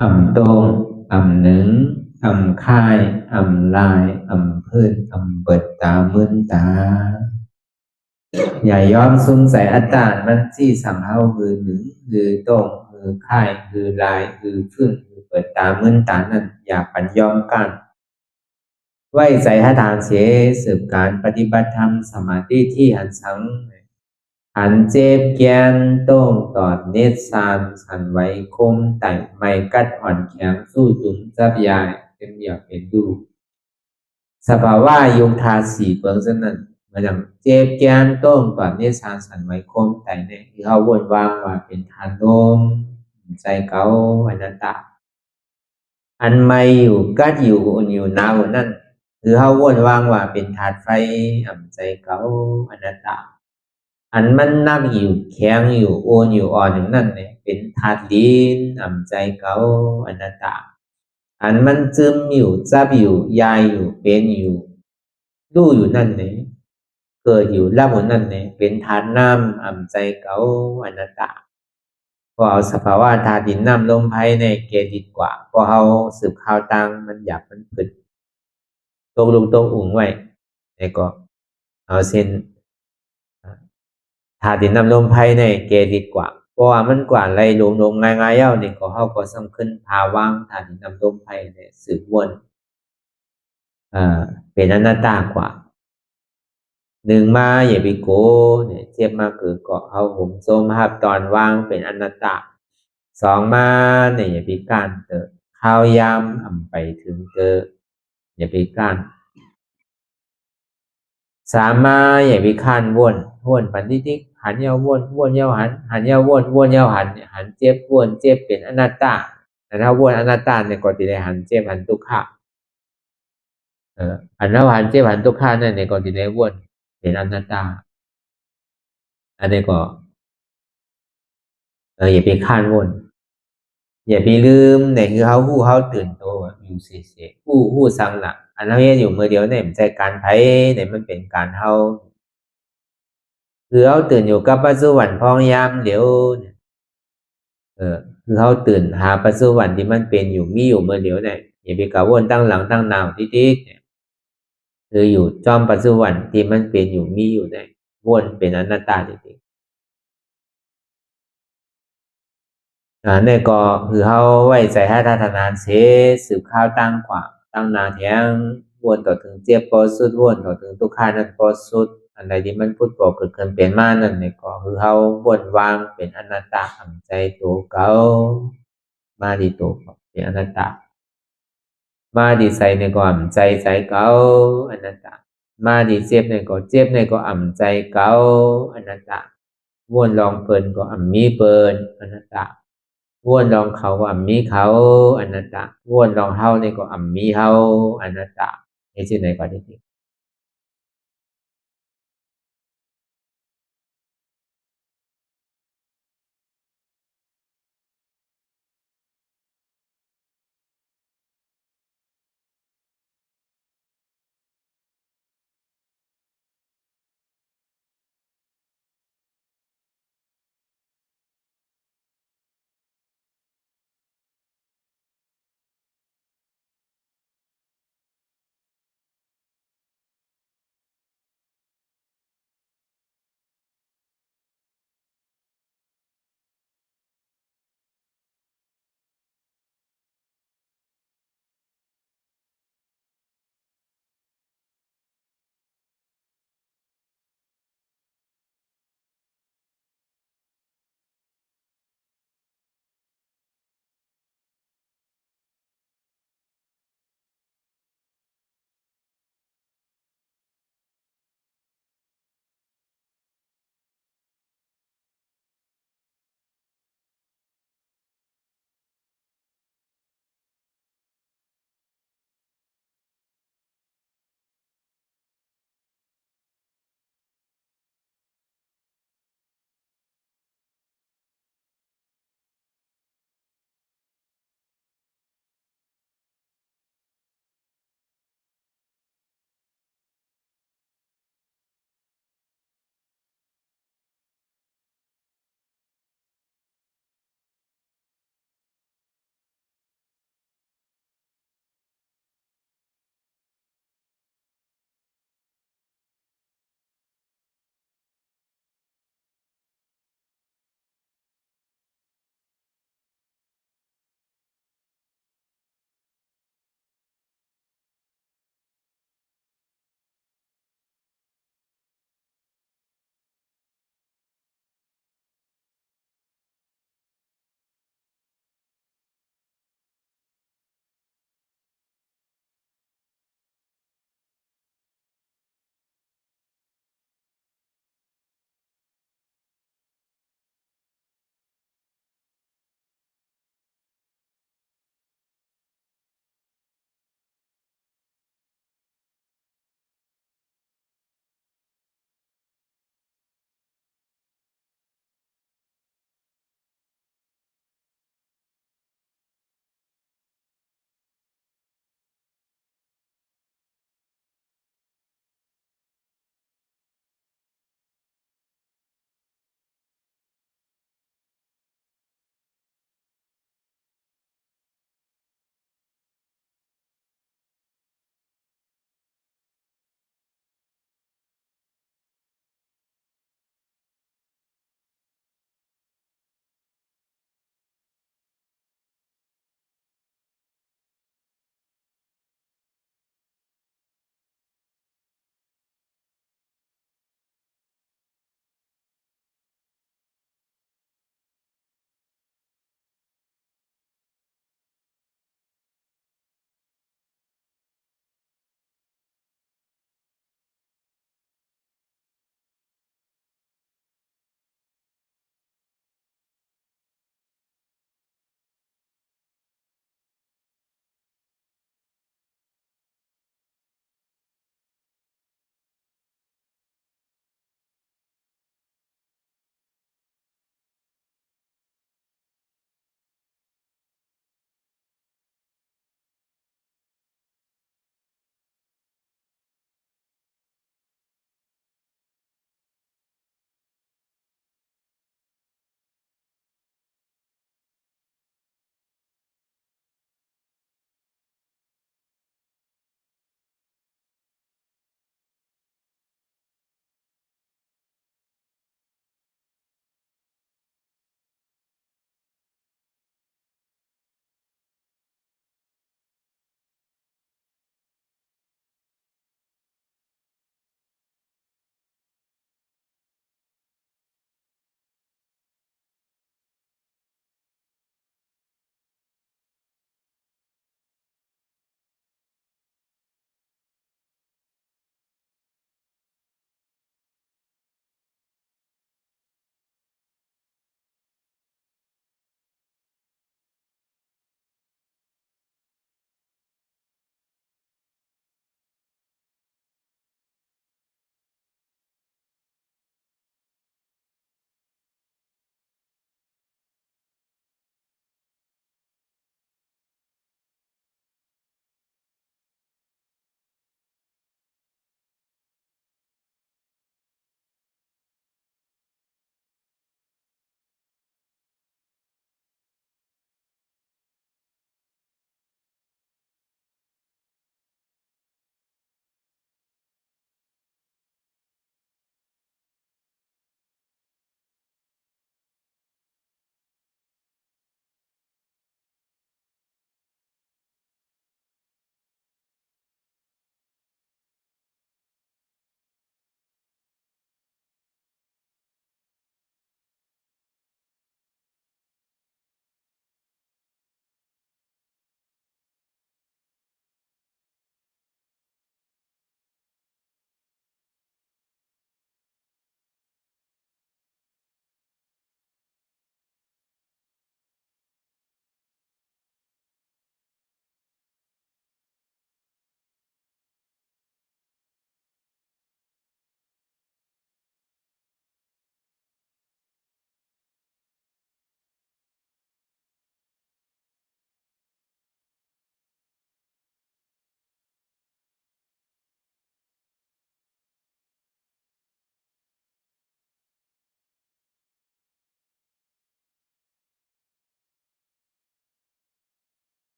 โตงหนึ่งค่ายลายพื้นเปิดตามึนตาอย่ายอมสงสัยอัตตามันที่สังเฮาคือหนึ่งคือโตงคือค่ายคือลายคือพื้นคือเปิดตามึนตานั่นอย่าปัญยอมกันไว้ใจให้ทานเสียสืบการปฏิบัติธรรมสมาธิที่หันสังหันเจ็บแกนโต้งตอดเนตรสานสันไว้คมไต่ไม่กัดอ่อนแข็งสู้ตุนจับยายเป็นอยากเป็นดูสภาวะยุงทาสีเปิงสนั่นมันยังเจ็บแกนโต้งตอดเนตรสานสันไว้คมไต่เนี่ยที่เขาวนวางว่าเป็นทานโนมใจเก่าอนัตตาอันไม่อยู่กัดอยู่อุ่นอยู่หนาวนั่นคือเขาวนวางว่าเป็นธาตุไฟใจเก่าอนัตตาอันมันนักอยู่แข็งอยู่โอนอยู่อ่อนอย่างนั้นเนี่ยเป็นธาตุดินใจเก่าอนัตตาอันมันซึมอยู่จับอยู่ยายอยู่เป็นอยู่รู้อยู่นั่นเนี่ยเกิดอยู่รับอยู่นั่นเนี่ยเป็นธาตุน้ำใจเก่าอนัตตาพอเอาสภาวะธาตุดินน้ำลมไพ่ในเกดีกว่าพอเอาสืบข่าวตังมันอยากมันผึดตกลงตรงอุ่งไว้แล้วก็เอาเส้นธาตุดินน้ำลมไพ่ในเกดีกว่าเพราะว่ามันกว่าไรลงง่ายๆเย้านี่ก็เขาก็สำคัญภาวะธาตุดินน้ำลมไพ่เนี่ยสืบวนเป็นอนัตตากว่าหนึ่งมาอย่าไปโกเนี่ยเทียบมาคือก็เอาผมโซมภาพตอนว่างเป็นอนัตตาสองมาเนี่ยอย่าไปการเตอข้าวยำไปถึงเตออย่าไปการสามมาอย่าไปข้านวนปันทิกหันเยาวนเยาหันเยาวนเยาหันเจ็บวนเจ็บเป็นอนัตตาแต่ถ้าวนอนัตตาเนี่ยก็จะได้หันเจ็บหันทุกขะหันแล้วหันเจ็บหันทุกขะนั่นเนี่ยก็จะได้วนเป็นอนัตตาอันนี้ก็อย่าไปข้านวนอย่าไปลืมเนี่ยคือเขาตื่นตัวอยู่เสียผู้สังหลักอันนั้นอยู่เมื่อเดียวเนี่ยมันใจการไพ่เนี่ยมันเป็นการเฮาคือเขาตื่นอยู่กับปัจจุบันพองยามเดี๋ยวเนี่ยคือเขาตื่นหาปัจจุบันที่มันเป็นอยู่มีอยู่เมื่อเดียวเนี่ยอย่าไปกะวนตั้งหลังตั้งนาวติ๊กเนี่ยคืออยู่จอมปัจจุบันที่มันเป็นอยู่มีอยู่เนี่ยวนเป็นอนัตตาจริงๆเนี่ยก็คือเขาไว้ใจให้ทัศนานเสสืบข้าวตั้งกว่าตั้งนาแทงวนต่อถึงเจ็บปอสุดวนต่อถึงทุกขานั้นปอสุดอะไรที่มันพูดบอกเกิดขึ้นเป็นมานั่นเนี่ยก็คือเขาวนวางเป็นอนัตตาทำใจตัวเก่ามาดีตัวเป็นอนัตตามาดีใส่ในก็อ่ำใจเก่าอนัตตามาดีเจ็บในก็เจ็บในก็อ่ำใจเก่าอนัตตาวนลองเปินก็อ่ำมีเปินอนัตตาวนลองเขาก็อ่ำมีเขาอนัตตาวนลองเฮาในก็อ่ำมีเฮาอนัตตานี่ชื่อไหนก็ได้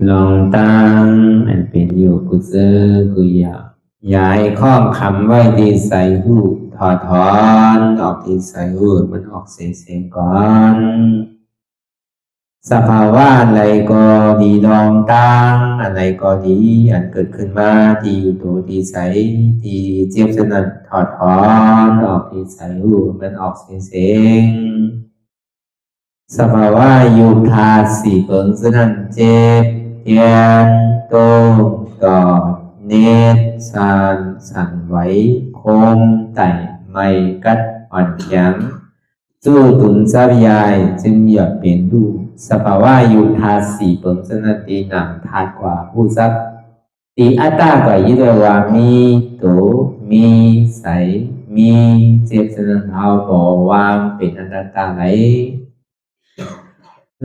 ลองตั้งอันเป็นอยู่กุเซอกุยาย้ายข้องคำไว้ที่ใส่หูถอดถอนออกที่ใส่หูมันออกเสียงก่อนสภาวะอะไรก็ดีลองตั้งอะไรก็ดีอันเกิดขึ้นมาที่อยู่ตัวที่ใส่ที่เจ็บสนั่นถอดถอนออกที่ใส่หูมันออกเสียงสภาวะอยู่ธาตุสี่เปิงสนั่นเจ็บเทียนโตกอดเนตรสั่นไหวโคมไต่ไม่กัดอ่อนยังสู้ตุนทรัพยายจึงหยดเปลี่ยนดูสภาวะอยู่ธาตุสี่เปิงสนั่นตีหนังธาตุกว่าผู้ทรัพย์ตีอัตตากว่ายึดว่ามีโตมีใสมีเจ็บสนั่นเอาบ่วางเป็นอนัตตาไหล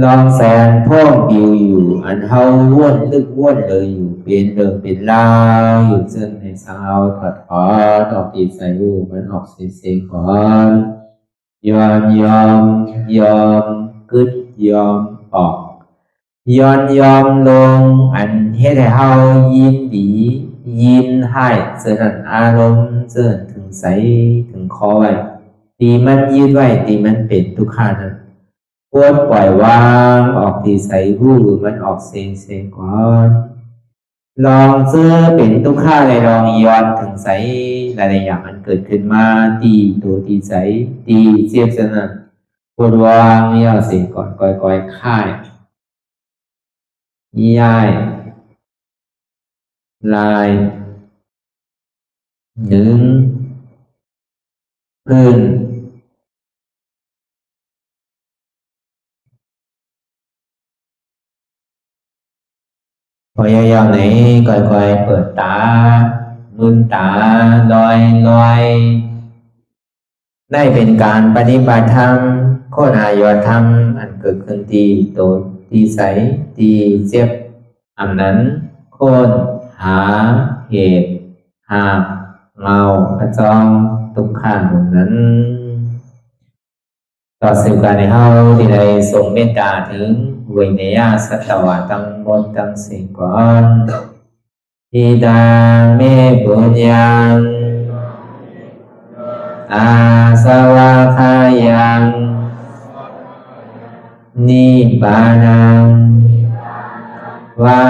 ลองแสนพ่องปิวอยู่อันเฮาว่นลึกว่นเลยอยู่เป็นเดิมเป็นลาวอยู่เส้นในสาวถอดถอนออกตีใส่รูมันออกเสียงก่อนยอมกึดยอมออกยอมลงอันเฮ็ดให้เฮายินดียินให้เสื่อมอารมณ์เสื่อมถึงใสถึงคอไว้ตีมันยืดไว้ตีมันเป็นทุกขานั้นปวดปล่อยวางออกที่ใส่หูมันออกเสียงก่อนลองเสื้อเป็นทุกข้าเลยลองย้อนถึงใส่หลายอย่างมันเกิดขึ้นมาตีตัวที่ใส่ตีเสียบสนั่นปวดวางย่อเสียงก่อนก่อยค่ายย้ายลายดึงพื้นพอยาวๆไหนก่อยเปิดตาลืมตาลอยได้เป็นการปฏิบัติธรรมโคหายอดธรรมอันเกิดขึ้นที่โตที่ใสที่เจ็บอันนั้นโคนหาเหตุหาเงาพระจองทุกข้างนั้นต่อสืบการในเฮาที่ได้ส่งเมตตาถึงเวเนียสัตวะตั้งบนตั้งสิ่งก่อนอิดาเมบุญยังอาสวะคายังนิบานังวา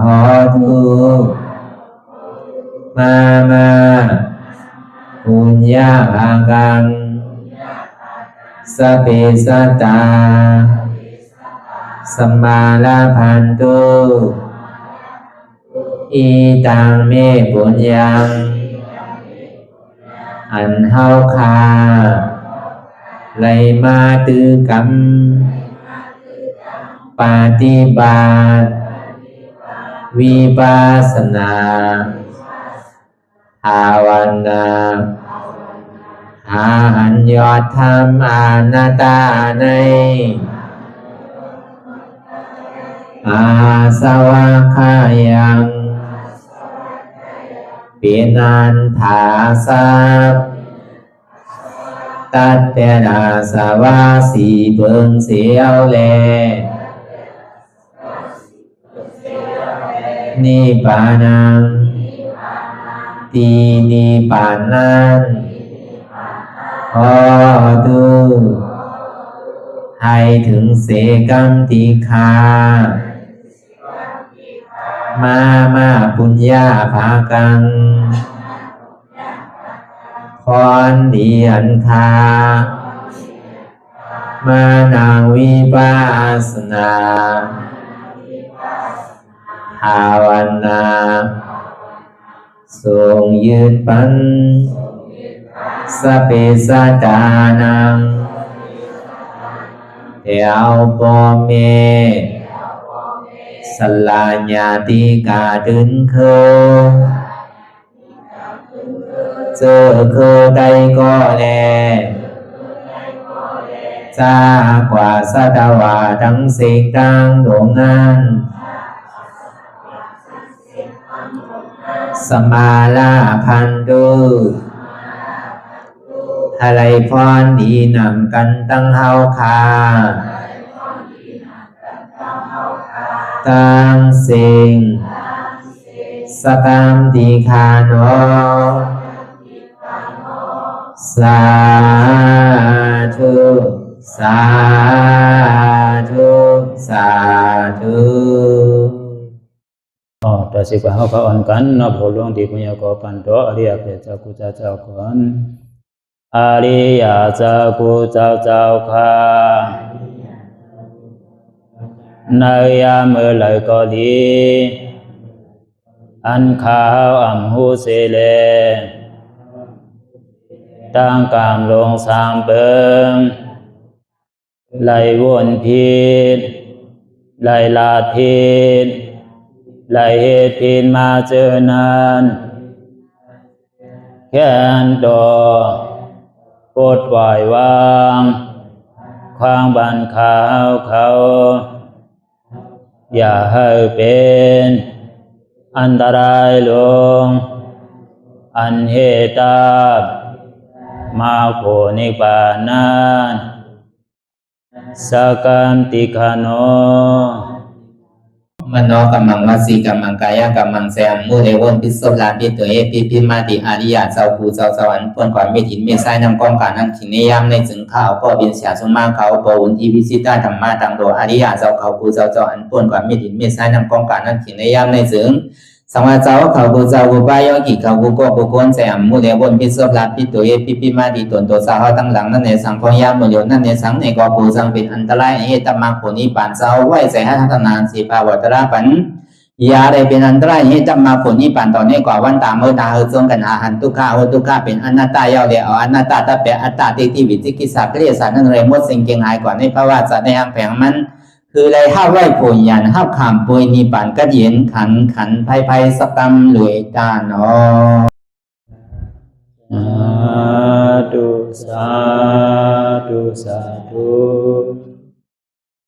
หอตุมาปุญญาภากังสเปสัตตาสัมมาลาภันตุอิตังเมปุญญังอันเฮาคาไลมาตือกรรมปฏิบัติวิปัสสนาภาวนาหาอันยอดธรรมอนัตตาในอาสวะคายังเป็นอันถาสัพตัดแต่นาสวะสีเบิงเสียวแลนิพพานังตีนิพพานันขอดูให้ถึงเสกัมติคามาปุญญาภากังพรดีอันคามานางวิปัสสนาภาวนาทรงยืดปันสเปสตานังเทวปเมสลาญาติกาดึนเคเจอคือใดก็แลจากว่าสัตวาทั้งสิ่งต่างดวงนั้นสมาลาพันตุอะไรพรดีนำกันตั้งเฮาคา tăng sinh sa cam tỳ khà nó sa thu sa thu sa thu ต่อสิกว่าเฮาพระอ่อนกันเนาะพระหลวงที่ปุญญาก็ปันโตอริยเพศเจ้ากูเจ้าก่อนอริยเจ้ากูเจ้าค่ะในยามเมื่อไหร่ก็ดีอันข้าวอ่ำหูเสเลตั้งกามลงสามเปิงไหลวนพิษไหลลาพิษไหลเหตุพิษมาเจอนั้นแค่นดอปวดไหววางความบันขาวเขาอย่าให้เป็นอันตรายลงอันเหตุมาโผนิปานันสกันติคโนมโนกัมมังวสีกัมมังกายกัมมังแสงมูเอวนพิศพลาภิตัวเอปิพิมาติอาริยะเจ้าภูเจ้าสวรรค์พ้นก่อนเมถินเมษายนำกองการนั่งขินในยามในจึงข้าวก็บินเสียสมมาเขาปวุนทีวิสิตาธรรมะตังโดอาริยะเจ้าเขาภูเจ้าสวรรค์พ้นก่อนเมถินเมษายนำกองการนั่งขินในยามในจึงสังวาเจ้าเขาภูเจ้าภูปายกิเขาภูโกภูโกนแสงมูเอวนพิศพลาภิตัวเอปิพิมาติตนตัวสาวตั้งหลังนั่นในสังพยามโยนั่นในสังในกอภูสังเป็นอันตรายเหตุมรรคผลนิพพานเจ้าไหวใส่ให้ทัศนานสีภาวตระปันยาได้เป็นอันตรายให้จำมาผลนิพพานต่อเนื่องกว่าวันตามเมื่อตาเฮจงกันหาหันทุกข้าทุกข้าเป็นอนัตตาเยาเดียวอนัตตาตาเป็นอัตตาที่วิจิกิจสักเรียสันนั่นเลยมดสิ่งเก่งหายกว่าในภาวะสัตว์ในอังแผงมันคือไรห้าไหวผลยันห้าขามปุยนิพพานก็เย็นขันภัยสกรรมรวยตาเนาะสาธุ